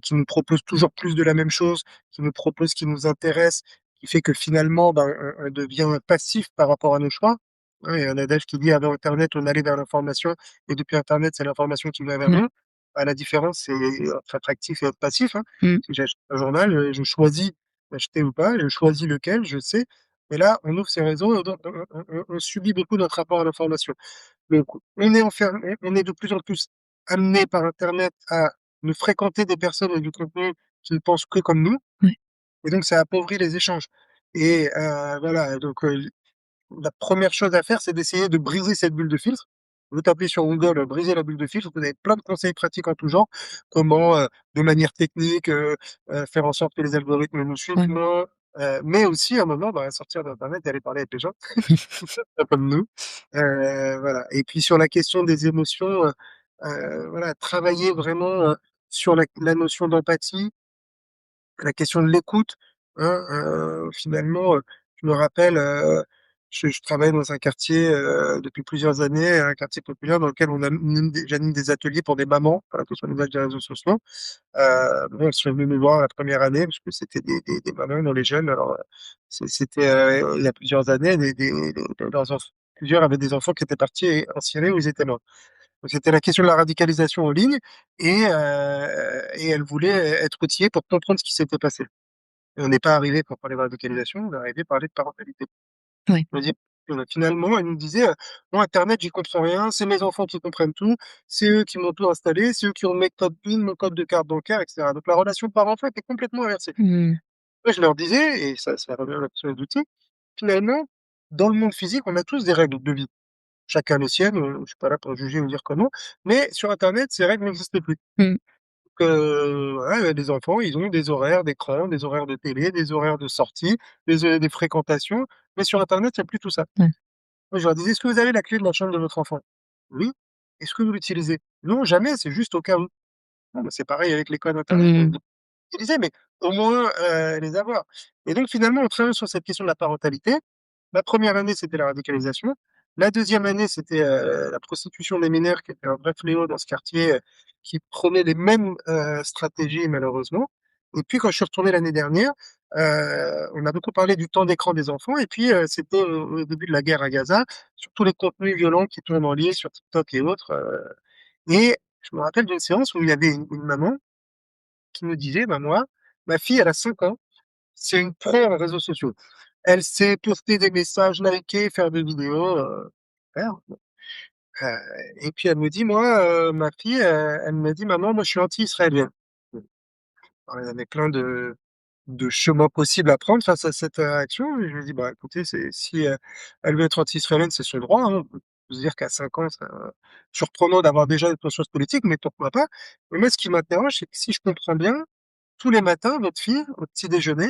qui nous proposent toujours plus de la même chose, qui nous proposent ce qui nous intéresse, qui fait que finalement, ben, on devient passif par rapport à nos choix. Hein, il y a un adage qui dit: «Avant internet, on allait vers l'information et depuis internet, c'est l'information qui va vers Ouais. nous». Bah, la différence, c'est être actif et être passif, hein. Mmh. Si j'achète un journal, je choisis d'acheter ou pas, je choisis lequel, je sais. Et là, on ouvre ces réseaux, donc on subit beaucoup notre rapport à l'information. Donc on est enfermé, on est de plus en plus amené par internet à ne fréquenter des personnes et du contenu qui ne pensent que comme nous, Ouais. et donc ça appauvrit les échanges. Et voilà, donc la première chose à faire, c'est d'essayer de briser cette bulle de filtre. Vous tapez sur Google, «briser la bulle de filtre», vous avez plein de conseils pratiques en tout genre. Comment, de manière technique, faire en sorte que les algorithmes nous suivent Ouais. moins, mais aussi à un moment, bah, sortir d'internet et aller parler avec les gens, pas comme nous. Voilà, et puis sur la question des émotions, voilà, travailler vraiment, sur la notion d'empathie, la question de l'écoute, hein, finalement, je me rappelle, je travaille dans un quartier, depuis plusieurs années, un quartier populaire dans lequel j'anime des ateliers pour des mamans, qui sont l'usage des réseaux sociaux. Bon, elles sont venues me voir la première année parce que c'était des mamans dont les jeunes, alors, c'était, il y a plusieurs années, leurs enfants, plusieurs avaient des enfants qui étaient partis en Syrie où ils étaient morts. Donc c'était la question de la radicalisation en ligne, et elles voulaient être outillées pour comprendre ce qui s'était passé. Et on n'est pas arrivé pour parler de radicalisation, on est arrivé parler de parentalité. Ouais. Je veux dire, finalement, elle nous disait, «Moi internet, j'y comprends rien, c'est mes enfants qui comprennent tout, c'est eux qui m'ont tout installé, c'est eux qui ont mes codes PIN, mon code de carte bancaire» et cetera. Donc la relation parent-enfant était complètement inversée. Mmh. Moi, je leur disais, et ça revient à la question des outils, finalement, dans le monde physique, on a tous des règles de vie. Chacun les siennes, je suis pas là pour juger ou dire comment, mais sur internet, ces règles n'existent plus. Mmh. Voilà, les enfants, ils ont des horaires d'écran, des horaires de télé, des horaires de sortie, des fréquentations, mais sur internet, il y a plus tout ça. Ouais. Moi, je leur disais: «Est-ce que vous avez la clé de la chambre de votre enfant?» «Oui». «Est-ce que vous l'utilisez?» «Non, jamais, c'est juste au cas où». Bon, bah, c'est pareil avec les codes internet, Mmh. utilisez, mais au moins, les avoir. Et donc finalement, on travaille sur cette question de la parentalité. Ma première année, c'était la radicalisation. La deuxième année, c'était, la prostitution des mineurs qui était un vrai fléau dans ce quartier, qui prenait les mêmes, stratégies malheureusement. Et puis quand je suis retourné l'année dernière, on a beaucoup parlé du temps d'écran des enfants, et puis, c'était au début de la guerre à Gaza, sur tous les contenus violents qui tournent en ligne sur TikTok et autres, et je me rappelle d'une séance où il y avait une maman qui me disait: «Bah, moi, ma fille, elle a 5 ans, c'est une pro en réseaux sociaux. Elle sait poster des messages, liker, faire des vidéos, super, heu et puis elle me dit: «Moi, ma fille, elle me dit: "Maman, moi je suis anti-israélienne"». Bon, alors il y avait plein de de chemin possible à prendre face à cette réaction et je lui dis: «Bah, écoutez, c'est si, elle veut être anti-israélienne, c'est son droit, hein». On peut se dire qu'à 5 ans, c'est, surprenant d'avoir déjà une conscience politique, mais pourquoi pas? Mais moi, ce qui m'interroge, c'est que si je comprends bien, tous les matins, votre fille, au petit déjeuner,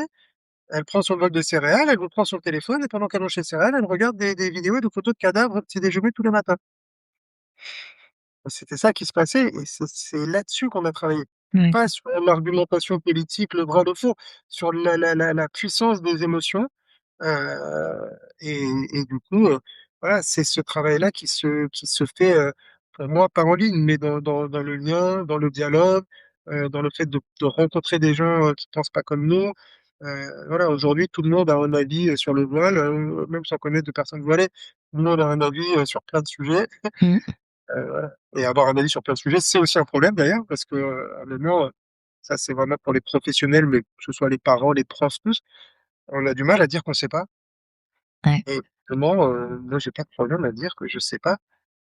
elle prend son bol de céréales, elle vous prend son téléphone et pendant qu'elle mange ses céréales, elle regarde des vidéos et des photos de cadavres au petit déjeuner tous les matins. C'était ça qui se passait et c'est là-dessus qu'on a travaillé. Ouais. Pas sur l'argumentation politique, le bras de fond, sur la puissance des émotions, heu et du coup, voilà, c'est ce travail-là qui se fait, pour moi pas en ligne, mais dans le lien, dans le dialogue, dans le fait de rencontrer des gens, qui pensent pas comme nous. Voilà, aujourd'hui, tout le monde a un avis, sur le voile, même sans connaître de personnes voilées. Tout le monde a un avis, sur plein de sujets. Mmh. Voilà et avoir un avis sur plein de sujets, c'est aussi un problème d'ailleurs parce que, maintenant, ça c'est vraiment pour les professionnels, mais que ce soit les parents, les profs, tous, on a du mal à dire qu'on sait pas Ouais. et justement, moi j'ai pas de problème à dire que je sais pas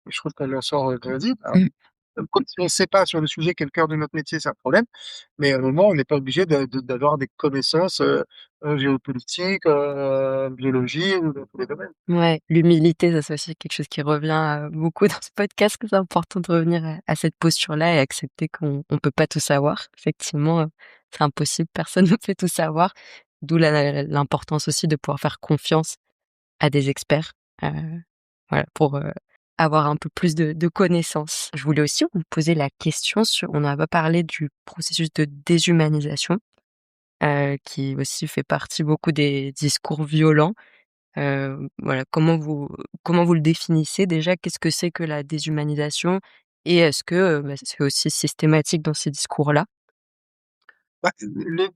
et je trouve qu'on en sort, grandi. Alors, Mmh. comme si on sait pas sur le sujet qui est le cœur de notre métier, c'est un problème, mais à un moment, on n'est pas obligé d'avoir des connaissances, géopolitiques, biologie ou dans tous les domaines. Ouais, l'humilité, ça c'est aussi quelque chose qui revient, beaucoup dans ce podcast, que c'est important de revenir à cette posture-là et accepter qu'on peut pas tout savoir. Effectivement, c'est impossible, personne ne peut tout savoir, d'où l'importance aussi de pouvoir faire confiance à des experts, heu, voilà, pour, avoir un peu plus de connaissances. Je voulais aussi vous poser la question sur on n'a pas parlé du processus de déshumanisation, qui aussi fait partie beaucoup des discours violents. Voilà, comment vous le définissez déjà? Qu'est-ce que c'est que la déshumanisation? Et est-ce que, c'est aussi systématique dans ces discours-là? Bah,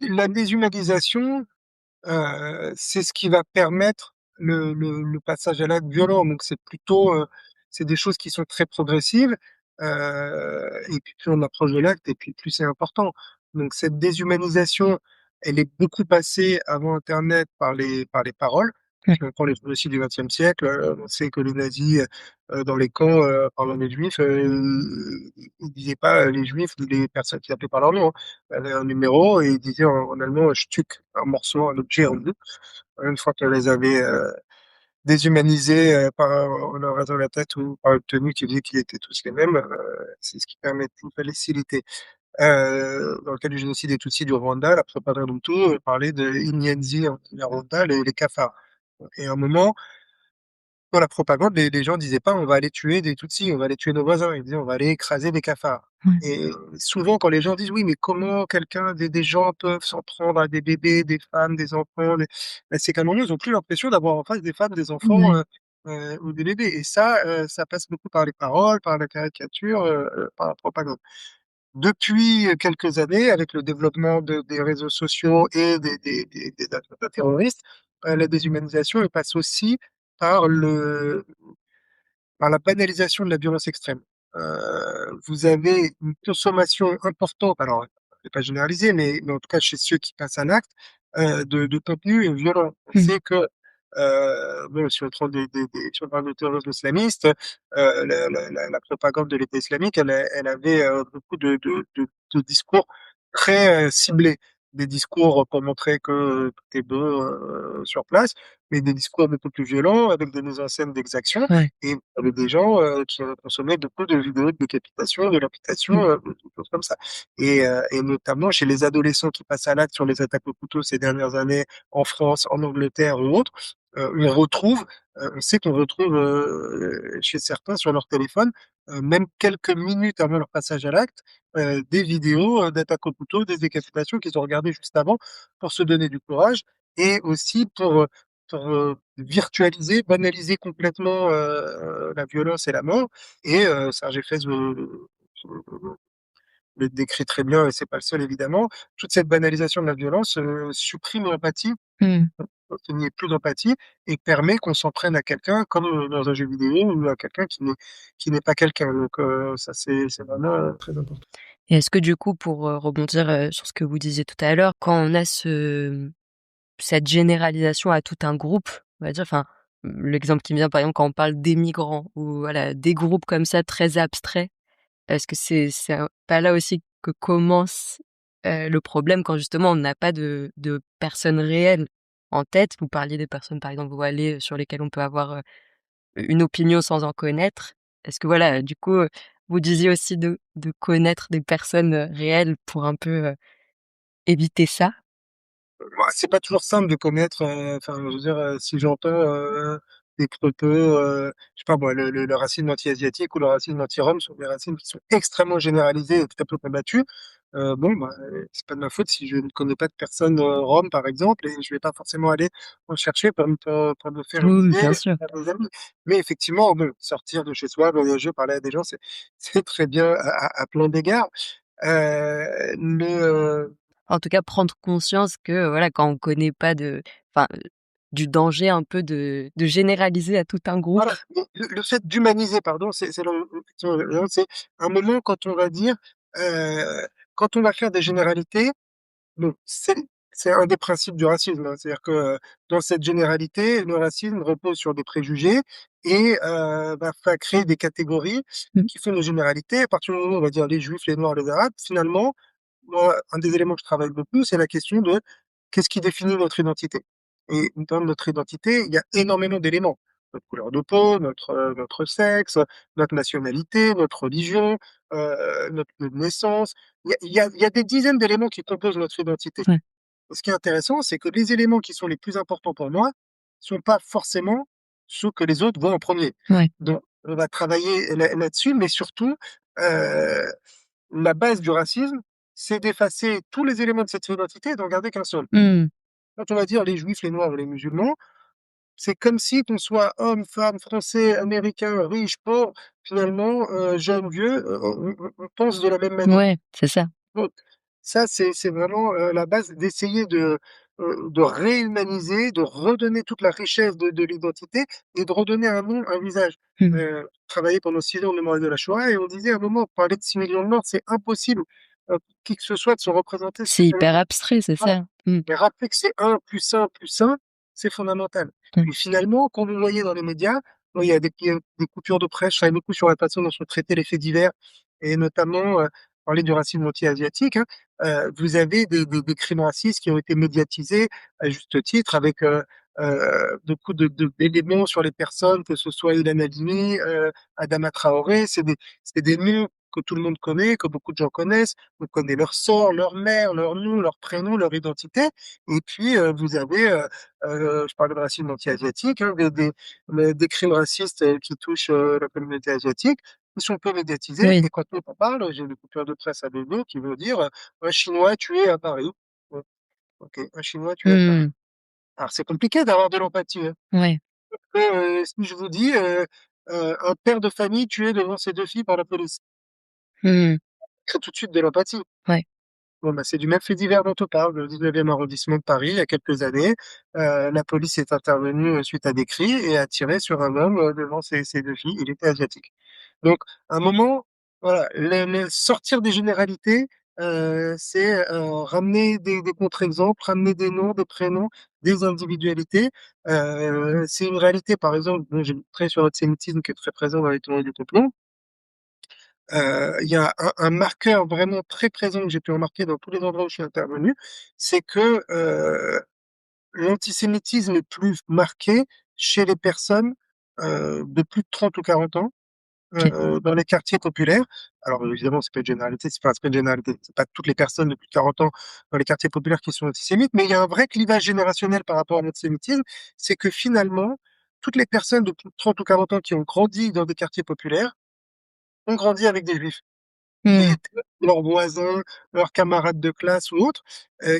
la déshumanisation, c'est ce qui va permettre le passage à l'acte violent, donc c'est plutôt, c'est des choses qui sont très progressives, et puis plus on approche de l'acte et puis plus c'est important. Donc cette déshumanisation, elle est beaucoup passée avant internet par les paroles. Ouais. Si on prend les génocides du XXe siècle, on sait que les nazis, dans les camps, parlant des juifs, ils disaient pas, les juifs ni les personnes qui appelaient par leur nom, hein. Il avait un numéro et il disait en allemand Stück, un morceau, un objet en bout. Une fois qu'on les avait, déshumanisés, en leur rasant la tête ou par une tenue qui faisait qu'ils étaient tous les mêmes, c'est ce qui permettait une facilité. Dans le cas du génocide des Tutsis du Rwanda, la propagande Hutu, parlait de Inyenzi en Rwanda, les cafards et à un moment, dans la propagande, les gens disaient pas: «On va aller tuer des Tutsis, on va aller tuer nos voisins». Ils disaient: «On va aller écraser des cafards» Ouais. et souvent quand les gens disent: «Oui, mais comment des gens peuvent s'en prendre à des bébés, des femmes, des enfants, des» bah, c'est qu'à un moment, ils ont plus l'impression d'avoir en face des femmes, des enfants, Ouais. ou des bébés et ça, ça passe beaucoup par les paroles, par la caricature, par la propagande. Depuis, quelques années, avec le développement des réseaux sociaux et des attentats terroristes, la déshumanisation, elle passe aussi par le par la banalisation de la violence extrême. Vous avez une consommation importante, alors je vais pas généraliser, mais en tout cas chez ceux qui passent à l'acte, de contenu violent. On Mmh. sait que, bon, si on prend si on parle de terrorisme islamiste, la propagande de l'État islamique, elle avait, beaucoup de discours très, ciblés. Des discours pour montrer que tout est beau, sur place, mais des discours beaucoup plus violents avec des mises en scène d'exactions Ouais. et avec des gens, qui consommaient beaucoup de vidéos de décapitation, de Mmh. lapidation, des choses comme ça et notamment chez les adolescents qui passent à l'acte sur les attaques au couteau ces dernières années en France, en Angleterre ou autre, on sait qu'on retrouve, chez certains sur leur téléphone, même quelques minutes avant leur passage à l'acte, des vidéos, d'attaques au couteau, des décapitations qu'ils ont regardées juste avant pour se donner du courage et aussi pour virtualiser, banaliser complètement, la violence et la mort et Serge Gefès le décrit très bien et c'est pas le seul évidemment. Toute cette banalisation de la violence, supprime l'empathie, Mmh. qu'il n'y ait plus d'empathie et permet qu'on s'en prenne à quelqu'un comme, dans un jeu vidéo ou à quelqu'un qui n'est pas quelqu'un donc ça c'est vraiment, très important. Et est-ce que du coup, pour, rebondir, sur ce que vous disiez tout à l'heure, quand on a cette généralisation à tout un groupe, on va dire, enfin, l'exemple qui me vient, par exemple, quand on parle des migrants ou voilà, des groupes comme ça très abstraits, est-ce que c'est pas là aussi que commence le problème quand justement on n'a pas de personnes réelles en tête. Vous parliez des personnes par exemple voilées, sur lesquelles on peut avoir, une opinion sans en connaître. Est-ce que voilà, du coup, vous disiez aussi de connaître des personnes, réelles pour un peu, éviter ça? Bah, c'est pas toujours simple de connaître, enfin, je veux dire, si j'entends, des croteux, je sais pas moi, le racisme anti-asiatique ou le racisme anti-rome sont des racismes qui sont extrêmement généralisés et très peu combattus. Bon, bah, c'est pas de ma faute si je ne connais pas de personnes, roms, par exemple, et je vais pas forcément aller en chercher pour me faire Oui, une oui, idée bien et sûr. faire des amis. Mais effectivement, bon, sortir de chez soi, voyager, parler à des gens, c'est très bien à plein d'égards. Mais, En tout cas, prendre conscience que, voilà, quand on connaît pas enfin, du danger un peu de généraliser à tout un groupe. voilà, mais le fait d'humaniser, pardon, c'est le effectivement, c'est un moment quand on va dire, quand on va faire des généralités, bon, c'est un des principes du racisme, hein. C'est-à-dire que, dans cette généralité, le racisme repose sur des préjugés et va créer des catégories Mmh. qui font des généralités. À partir du moment où on va dire les juifs, les noirs, les arabes, finalement, moi, un des éléments que je travaille beaucoup, c'est la question de qu'est-ce qui définit notre identité? Et dans notre identité, il y a énormément d'éléments. Notre couleur de peau, notre sexe, notre nationalité, notre religion, notre lieu de naissance. Il y a des dizaines d'éléments qui composent notre identité. Ouais, Et ce qui est intéressant, c'est que les éléments qui sont les plus importants pour moi sont pas forcément ceux que les autres voient en premier. ouais. Donc, on va travailler là-dessus, mais surtout, heu, la base du racisme, c'est d'effacer tous les éléments de cette identité et d'en garder qu'un seul. Mmh. Quand on va dire les juifs, les noirs ou les musulmans, c'est comme si qu'on soit homme, femme, français, américain, riche, pauvre, finalement, jeune, vieux, on pense de la même manière. Ouais, c'est ça. Donc ça, c'est vraiment, la base d'essayer de réhumaniser, de redonner toute la richesse de l'identité et de redonner un nom, un visage. Mmh. Travaillé pendant 6 ans au mémorial de la Shoah et on disait à un moment, on parlait de 6 millions de morts, c'est impossible, qui que ce soit de se représenter C'est hyper spécialement. abstrait, c'est Voilà, ça. Mmh. mais rappeler que c'est un plus un plus un, c'est fondamental. Mmh. Et finalement, quand vous voyez dans les médias, bon, il y a des coupures de presse, je travaille beaucoup sur la façon dont sont traités les faits divers et notamment, parler du racisme anti-asiatique, hein. Vous avez des crimes racistes qui ont été médiatisés à juste titre avec, beaucoup d'éléments sur les personnes, que ce soit Ilan Halimi, Adama Traoré, c'est des noms que tout le monde connaît, que beaucoup de gens connaissent. On connaît leur sort, leur mère, leur nom, leur prénom, leur identité. Et puis, vous avez, je parlais de racisme anti-asiatique, hein, des crimes racistes, qui touchent, la communauté asiatique, qui sont peu médiatisés. Oui. Et quand on en parle, j'ai des coupures de presse à Bordeaux qui vont dire, «Un Chinois tué à Paris». Bon, OK, un Chinois tué à Paris. Mmh. Alors c'est compliqué d'avoir de l'empathie, hein. Ouais. Si je vous dis, un père de famille tué devant ses 2 filles par la police, Mmh. crée tout de suite de l'empathie. Ouais. Bon, bah, c'est du même fait divers dont on parle, le 19e arrondissement de Paris, il y a quelques années. La police est intervenue, suite à des cris et a tiré sur un homme, devant ses 2 filles. Il était asiatique. Donc, à un moment, voilà, le sortir des généralités, c'est, ramener des contre-exemples, ramener des noms, des prénoms, des individualités. C'est une réalité, par exemple, bon, j'ai trait sur l'antisémitisme qui est très présent dans les théories du complot. Il y a un marqueur vraiment très présent que j'ai pu remarquer dans tous les endroits où je suis intervenu, c'est que, l'antisémitisme est plus marqué chez les personnes, de plus de 30 ou 40 ans, OK. dans les quartiers populaires. Alors, évidemment, c'est pas une généralité, c'est pas une généralité, c'est pas toutes les personnes de plus de 40 ans dans les quartiers populaires qui sont antisémites, mais il y a un vrai clivage générationnel par rapport à l'antisémitisme. C'est que finalement, toutes les personnes de plus de 30 ou 40 ans qui ont grandi dans des quartiers populaires, ont grandi avec des juifs qui Mmh. étaient leurs voisins, leurs camarades de classe ou autres.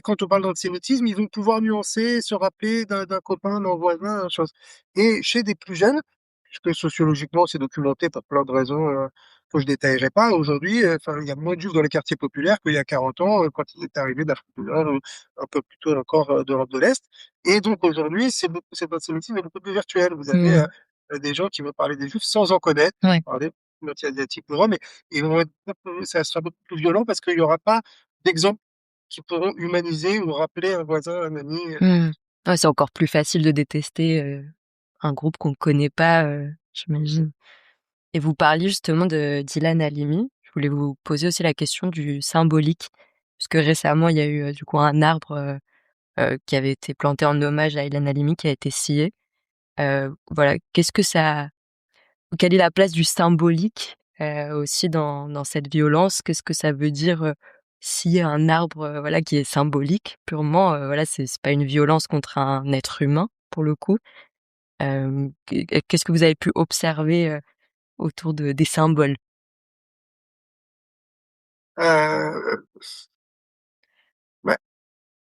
Quand on parle d'antisémitisme, ils vont pouvoir nuancer, se rappeler d'un copain, d'un voisin, chose. Et chez des plus jeunes, puisque sociologiquement c'est documenté pour plein de raisons, que je détaillerai pas, aujourd'hui, enfin, il y a moins de juifs dans les quartiers populaires qu'il y a 40 ans, quand ils étaient arrivés d'Afrique du Nord ou un peu plus tôt encore, d'Europe de l'Est. Et donc aujourd'hui, cet antisémitisme est beaucoup plus virtuel. Vous avez, Mmh. des gens qui vont parler des juifs sans en connaître, Ouais. parler anti-asiatiques ou roms, ils vont être beaucoup ça sera beaucoup plus violent parce qu'il y aura pas d'exemples qui pourront humaniser ou rappeler un voisin, un ami, Mmh. Ouais, c'est encore plus facile de détester, un groupe qu'on connaît pas, j'imagine. Et vous parliez justement de d'Ilan Halimi. Je voulais vous poser aussi la question du symbolique. Puisque récemment, il y a eu, du coup un arbre, qui avait été planté en hommage à Ilan Halimi qui a été scié. Voilà, qu'est-ce que ça quelle est la place du symbolique, aussi dans cette violence? Qu'est-ce que ça veut dire, scier un arbre, voilà, qui est symbolique purement, voilà, c'est pas une violence contre un être humain, pour le coup. Qu'est-ce que vous avez pu observer, autour des symboles? Heu, bah,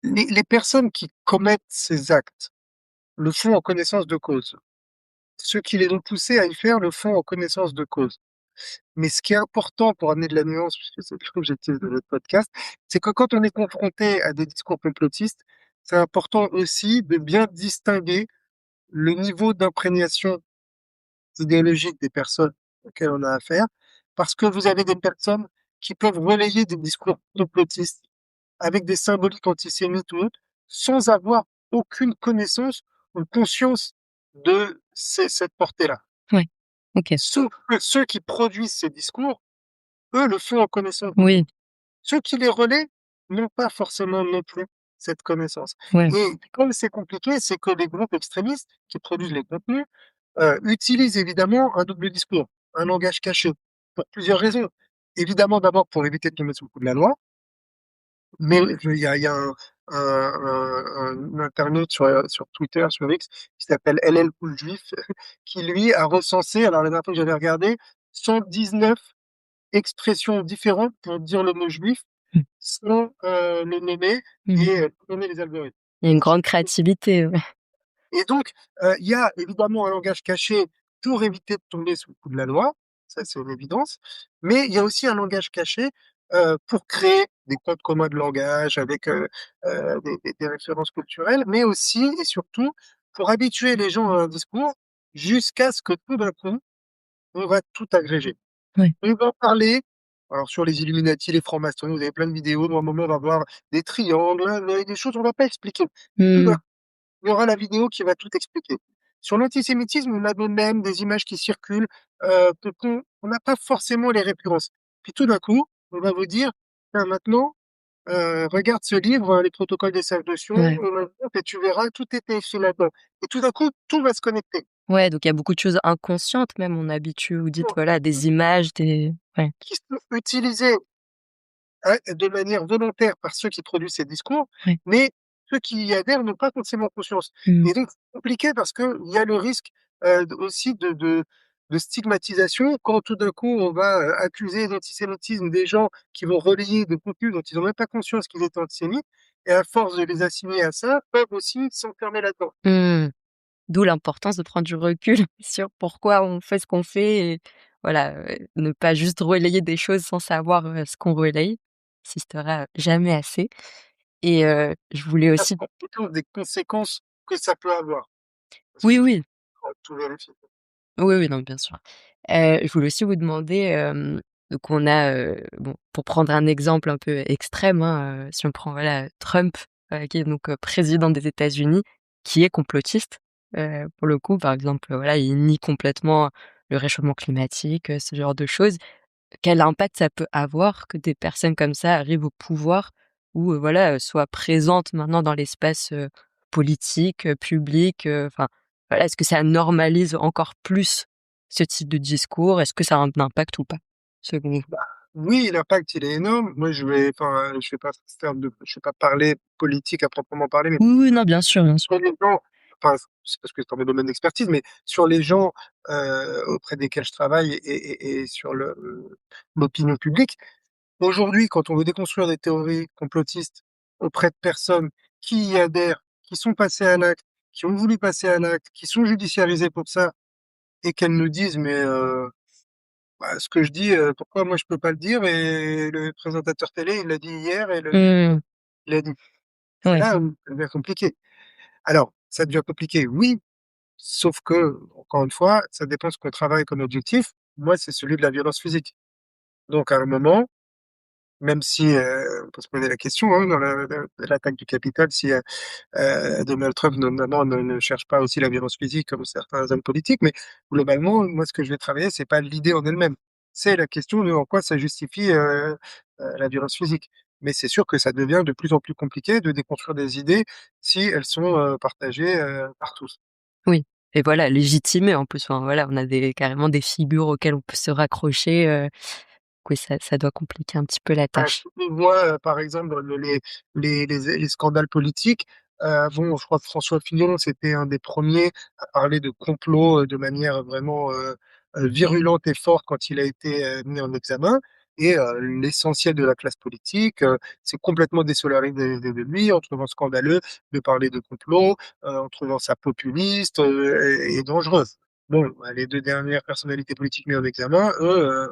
les personnes qui commettent ces actes le font en connaissance de cause. Ceux qui les ont poussés à y faire le font en connaissance de cause. Mais ce qui est important pour amener de la nuance, puisque c'est l'objectif de notre podcast, c'est que quand on est confronté à des discours complotistes, c'est important aussi de bien distinguer le niveau d'imprégnation idéologique des personnes auxquelles on a affaire, parce que vous avez des personnes qui peuvent relayer des discours complotistes avec des symboliques antisémites ou autres, sans avoir aucune connaissance ou conscience de cette portée-là. Ouais, OK. Sauf que ceux qui produisent ces discours, eux, le font en connaissance de cause. Oui, Ceux qui les relaient n'ont pas forcément non plus cette connaissance. ouais. Et comme c'est compliqué, c'est que les groupes extrémistes qui produisent les contenus utilisent évidemment un double discours, un langage caché, pour plusieurs raisons. Évidemment, d'abord pour éviter de tomber sous le coup de la loi, mais il y a un internaute sur Twitter, sur X, qui s'appelle LL Cool Juif, qui lui a recensé, alors la dernière fois que j'avais regardé, 119 expressions différentes pour dire le mot juif Mmh. sans le nommer Mmh. et nommer les algorithmes. Il y a une grande créativité, ouais. Et donc, il y a évidemment un langage caché pour éviter de tomber sous le coup de la loi, ça c'est une évidence, mais il y a aussi un langage caché, pour créer des codes communs de langage avec, des références culturelles, mais aussi et surtout pour habituer les gens à un discours jusqu'à ce que tout d'un coup, on va tout agréger. Ouais. On va parler, alors sur les Illuminati, les francs-maçons, vous avez plein de vidéos où à un moment on va voir des triangles, des choses on va pas expliquer. Tout d'un Mmh. il y aura la vidéo qui va tout expliquer. Sur l'antisémitisme, on a des mèmes, des images qui circulent, on n'a pas forcément les références. Puis tout d'un coup, on va vous dire: «Tiens maintenant, regarde ce livre, Les protocoles des sages de Sion, Ouais. et tu verras, tout était écrit là-dedans» et tout d'un coup, tout va se connecter. Ouais, donc il y a beaucoup de choses inconscientes même, on habitue vous dites, voilà, des images, des ouais. Qui sont utilisées de manière volontaire par ceux qui produisent ces discours, Ouais. mais ceux qui y adhèrent n'ont pas forcément conscience. Mmh. Et donc, c'est compliqué parce qu'il y a le risque aussi de stigmatisation quand tout d'un coup on va accuser d'antisémitisme des gens qui vont relayer des contenus dont ils n'ont même pas conscience qu'ils étaient antisémites, et à force de les assimiler à ça, peuvent aussi s'enfermer là-dedans. Mmh. D'où l'importance de prendre du recul sur pourquoi on fait ce qu'on fait et voilà, ne pas juste relayer des choses sans savoir, ce qu'on relaye. Ça existera jamais assez et je voulais Ça, c'est aussi plutôt des conséquences que ça peut avoir, parce qu'il oui, faut oui. tout vérifier. Oui, oui, non, bien sûr. Je voulais aussi vous demander, donc on a, bon, pour prendre un exemple un peu extrême, hein, si on prend, voilà, Trump, qui est donc, président des États-Unis, qui est complotiste, pour le coup, par exemple, voilà, il nie complètement le réchauffement climatique, ce genre de choses. Quel impact ça peut avoir que des personnes comme ça arrivent au pouvoir ou, voilà, soient présentes maintenant dans l'espace, politique, public, enfin, voilà, est-ce que ça normalise encore plus ce type de discours? Est-ce que ça a un impact ou pas, selon vous? Bah, oui, l'impact, il est énorme. Moi, je vais pas parler politique à proprement parler, mais Oui, oui, non, bien sûr, bien sûr. sur les gens, enfin, c'est parce que c'est dans mes domaines d'expertise, mais sur les gens, auprès desquels je travaille et sur l'opinion publique. Aujourd'hui, quand on veut déconstruire des théories complotistes auprès de personnes qui y adhèrent, qui sont passées à l'acte, qui ont voulu passer à l'acte, qui sont judiciarisées pour ça et qu'elles nous disent: «Mais bah, ce que je dis, pourquoi moi je peux pas le dire et le présentateur télé, il l'a dit hier et le livre, Mmh. il l'a dit». C'est Ouais. là où ça devient compliqué. Alors, ça devient compliqué, oui, sauf que, encore une fois, ça dépend ce qu'on travaille comme objectif. Moi, c'est celui de la violence physique. Donc à un moment, même si, on peut se poser la question, hein, dans l'attaque du Capitole, si, Donald Trump notamment ne cherche pas aussi la violence physique comme certains hommes politiques, mais globalement, moi, ce que je vais travailler, c'est pas l'idée en elle-même. C'est la question de en quoi ça justifie, la violence physique. mais c'est sûr que ça devient de plus en plus compliqué de déconstruire des idées si elles sont, partagées, par tous. Oui et voilà, légitimé en plus, enfin voilà, on a des carrément des figures auxquelles on peut se raccrocher, oui ça doit compliquer un petit peu la Bah, tâche. on voit, par exemple, les scandales politiques, bon, je crois que François Fillon, c'était un des premiers à parler de complot, de manière vraiment, virulente et forte quand il a été, mis en examen et l'essentiel de la classe politique, s'est complètement désolidarisé de lui en trouvant scandaleux de parler de complot, en trouvant ça populiste, et dangereux. Bon, bah, les 2 dernières personnalités politiques mises en examen, eux,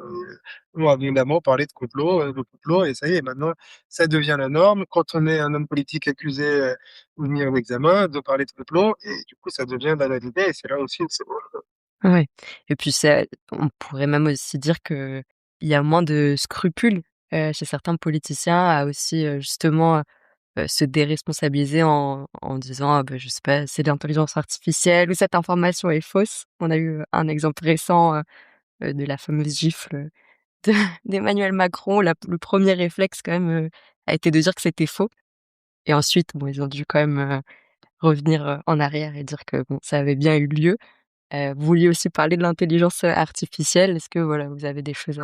ont abondamment parlé de complot et ça y est, maintenant, ça devient la norme. Quand on est un homme politique accusé, ou mis en examen, de parler de complot et du coup, ça devient banalisé et c'est là aussi où c'est Ouais et puis ça on pourrait même aussi dire qu'il y a moins de scrupules, chez certains politiciens à aussi, justement, se déresponsabiliser en disant: «Ah bah, je sais pas, c'est de l'intelligence artificielle ou cette information est fausse». On a eu, un exemple récent, de la fameuse gifle, de d'Emmanuel Macron. Le premier réflexe quand même, a été de dire que c'était faux et ensuite, bon, ils ont dû quand même, revenir, en arrière et dire que bon, ça avait bien eu lieu. Vous vouliez aussi parler de l'intelligence, artificielle. Est-ce que voilà, vous avez des choses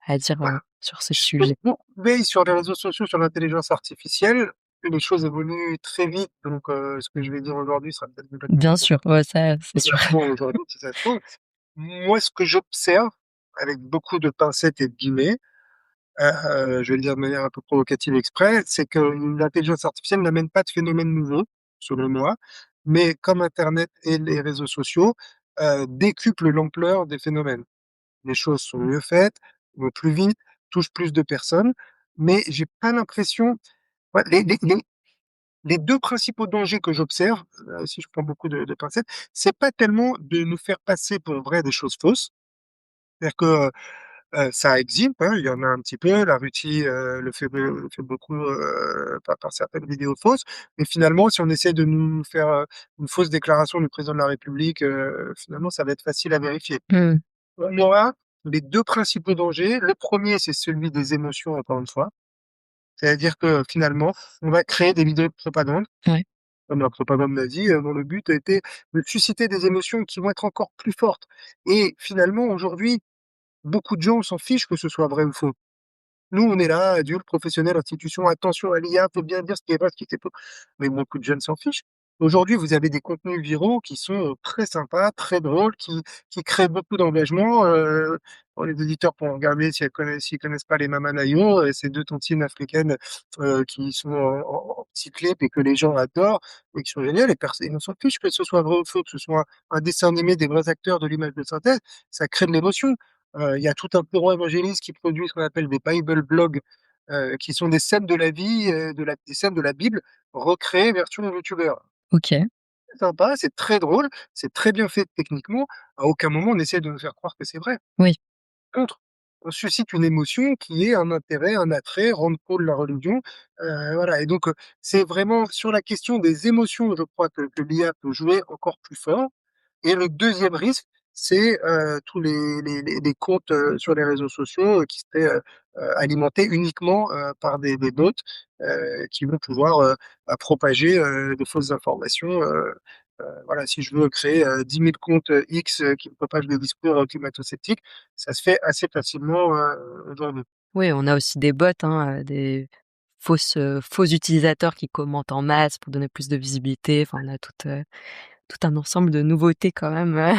à dire, sur ce sujet? beaucoup veillent sur les réseaux sociaux sur l'intelligence artificielle. Les choses évoluent très vite, donc ce que je vais dire aujourd'hui sera peut-être complètement Bien sûr, ouais, ça, c'est sûr. aujourd'hui, si ça se trouve. Moi, ce que j'observe, avec beaucoup de pincettes et de guillemets, je vais le dire de manière un peu provocative exprès, c'est que l'intelligence artificielle n'amène pas de phénomène nouveau, selon moi, mais comme internet et les réseaux sociaux, décuplent l'ampleur des phénomènes. Les choses sont mieux faites, vont plus vite, touchent plus de personnes, mais j'ai pas l'impression ouais, les 2 principaux dangers que j'observe, si je prends beaucoup de pincettes, c'est pas tellement de nous faire passer pour vrai des choses fausses. C'est-à-dire que, ça existe, hein, il y en a un petit peu, la Russie, le fait beaucoup, par certaines vidéos fausses, mais finalement, si on essaie de nous faire, une fausse déclaration du président de la République, finalement, ça va être facile à vérifier. Mmh. On aura les 2 principaux dangers. Le premier, c'est celui des émotions, encore une fois. C'est-à-dire que, finalement, on va créer des vidéos de propagande, Ouais. comme la propagande nazie, dont le but était de susciter des émotions qui vont être encore plus fortes et finalement, aujourd'hui, beaucoup de gens s'en fichent que ce soit vrai ou faux. Nous, on est là, adultes, professionnels, institutions, attention à l'IA, faut bien dire ce qui est vrai, ce qui est faux. Mais beaucoup de jeunes s'en fichent. Aujourd'hui, vous avez des contenus viraux qui sont, très sympas, très drôles, qui créent beaucoup d'engagement, pour les auditeurs pour regarder s'ils connaissent pas les Mama Nayo, ces 2 tontines africaines, qui sont en petits clips et que les gens adorent et qui sont géniales et ils ne s'en fichent que ce soit vrai ou faux, que ce soit un dessin animé des vrais acteurs de l'image de synthèse, ça crée de l'émotion. Il y a tout un courant évangéliste qui produit ce qu'on appelle des Bible blogs, qui sont des scènes de la vie, des scènes de la Bible recréées version youtubeur. OK. C'est sympa, c'est très drôle, c'est très bien fait techniquement. À aucun moment on essaie de nous faire croire que c'est vrai. Oui. Contre, on suscite une émotion qui est un intérêt, un attrait, rendre pôle la religion, voilà et donc c'est vraiment sur la question des émotions, je crois que l'IA peut jouer encore plus fort et le deuxième risque, c'est, tous les comptes, sur les réseaux sociaux, qui seraient, alimentés uniquement, par des bots, qui vont pouvoir, propager, de fausses informations, voilà, si je veux créer, 10 000 comptes, X, qui propagent des discours, climato-sceptiques, ça se fait assez facilement, aujourd'hui. Oui, on a aussi des bots, hein, des faux utilisateurs qui commentent en masse pour donner plus de visibilité. Enfin, on a tout un ensemble de nouveautés quand même,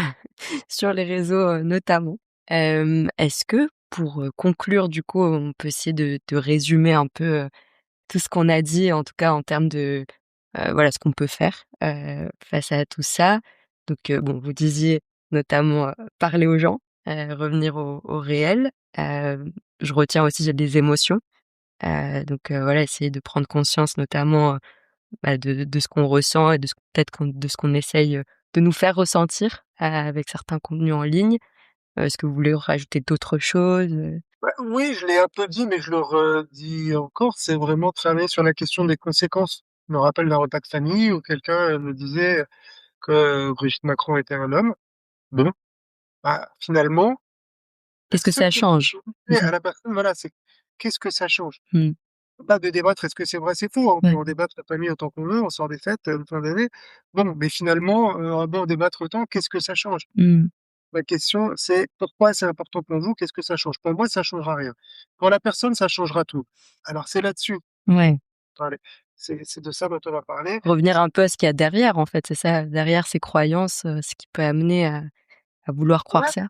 sur les réseaux, notamment. Est-ce que pour, conclure du coup, on peut essayer de résumer un peu, tout ce qu'on a dit, en tout cas en termes de, voilà, ce qu'on peut faire, face à tout ça. Donc, bon, vous disiez notamment, parler aux gens, revenir au réel. Je retiens aussi les émotions, donc, voilà, essayer de prendre conscience notamment, bah, de ce qu'on ressent et de ce peut-être de ce qu'on essaye, de nous faire ressentir, avec certains contenus en ligne. Est-ce que vous voulez rajouter d'autres choses, Bah, oui, je l'ai un peu dit, mais je le redis encore, c'est vraiment travailler sur la question des conséquences. Je me rappelle d'un repas de famille où quelqu'un, me disait que Brigitte Macron était un homme. Bon, bah, finalement, la Qu'est-ce que seule ça question change? que je posais à la personne, voilà, c'est: «Qu'est-ce que ça change?» Mmh. pas de débattre est-ce que c'est vrai, c'est faux, hein. On peut Ouais. en débattre la famille autant qu'on veut, on sort des fêtes, de fin d'année. Bon, mais finalement, on a beau en débattre autant, qu'est-ce que ça change? Mmh. Ma question, c'est pourquoi c'est important pour vous? Qu'est-ce que ça change? Pour moi, ça changera rien. Pour la personne, ça changera tout. Alors c'est là-dessus, Ouais. allez, c'est de ça dont on va parler. Revenir un peu à ce qu'il y a derrière, en fait, c'est ça, derrière ces croyances, ce qui peut amener à vouloir croire Ouais. ça?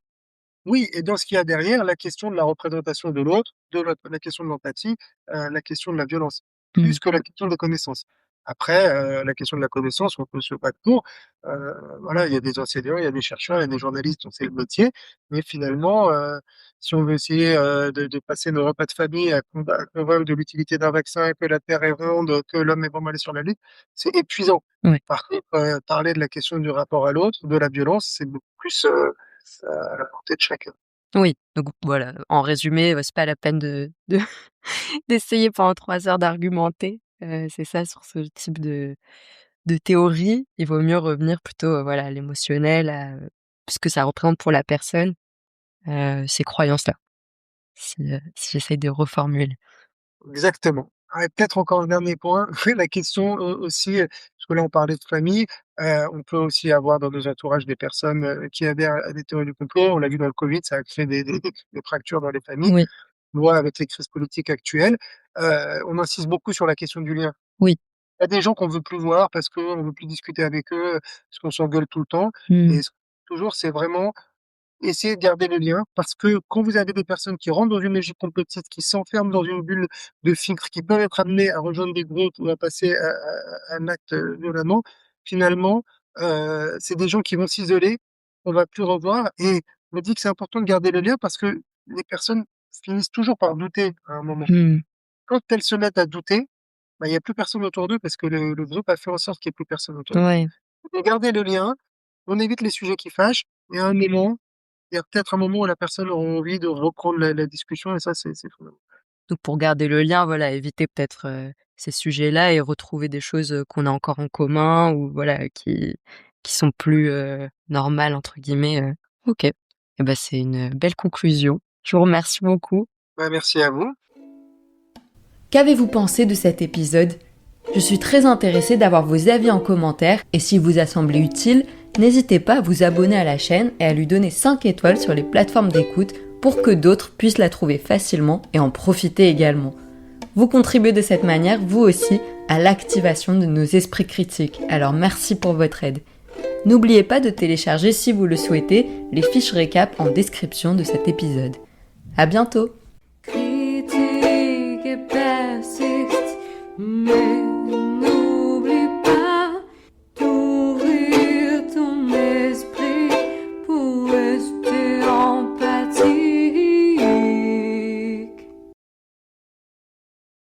Oui, et dans ce qu'il y a derrière, la question de la représentation de l'autre, la question de l'empathie, la question de la violence, Mmh. plus que la question de la connaissance. Après, la question de la connaissance, on peut se battre pour. Voilà, il y a des enseignants, il y a des chercheurs, il y a des journalistes dont c'est le métier, mais finalement, si on veut essayer, de passer nos repas de famille à convaincre de l'utilité d'un vaccin, que la Terre est ronde, que l'homme est vraiment allé sur la Lune, c'est épuisant. Ouais. Par contre, parler de la question du rapport à l'autre, de la violence, c'est beaucoup plus, à la portée de chacun. Oui, donc voilà, en résumé, c'est pas la peine de d'essayer pendant 3 heures d'argumenter, c'est ça sur ce type de théorie. Il vaut mieux revenir plutôt, voilà, à l'émotionnel, à, ce que ça représente pour la personne, ces croyances-là, si j'essaye de reformuler. Exactement. Ah, et peut-être encore un dernier point, la question, aussi, parce que là on parlait de famille, on peut aussi avoir dans nos entourages des personnes, qui adhèrent à des théories du complot. On l'a vu dans le covid, ça a créé des fractures dans les familles. Oui, On voit avec les crises politiques actuelles, on insiste beaucoup sur la question du lien. oui. Il y a des gens qu'on veut plus voir parce qu'on veut plus discuter avec eux, parce qu'on s'engueule tout le temps, Mmh. et toujours c'est vraiment essayez de garder le lien parce que quand vous avez des personnes qui rentrent dans une logique complotiste, qui s'enferment dans une bulle de filtres, qui peuvent être amenées à rejoindre des groupes ou à passer à un acte, violemment, finalement, c'est des gens qui vont s'isoler, on va plus revoir, et je me dis que c'est important de garder le lien parce que les personnes finissent toujours par douter à un moment. Mmh. Quand elles se mettent à douter, bah, il y a plus personne autour d'eux parce que le groupe a fait en sorte qu'il y ait plus personne autour d'eux. Ouais. Donc garder le lien, on évite les sujets qui fâchent, et à un moment, il y a peut-être un moment où la personne aura envie de reprendre la discussion, et ça, c'est fondamental. Donc pour garder le lien, voilà, éviter peut-être, ces sujets-là et retrouver des choses, qu'on a encore en commun ou voilà, qui sont plus, «normales» entre guillemets, OK. Et bah, c'est une belle conclusion. Je vous remercie beaucoup. Bah, merci à vous. Qu'avez-vous pensé de cet épisode ? Je suis très intéressée d'avoir vos avis en commentaire et s'il vous a semblé utile, n'hésitez pas à vous abonner à la chaîne et à lui donner 5 étoiles sur les plateformes d'écoute pour que d'autres puissent la trouver facilement et en profiter également. Vous contribuez de cette manière, vous aussi, à l'activation de nos esprits critiques, alors merci pour votre aide. N'oubliez pas de télécharger, si vous le souhaitez, les fiches récap en description de cet épisode. À bientôt! Kritik är bäst,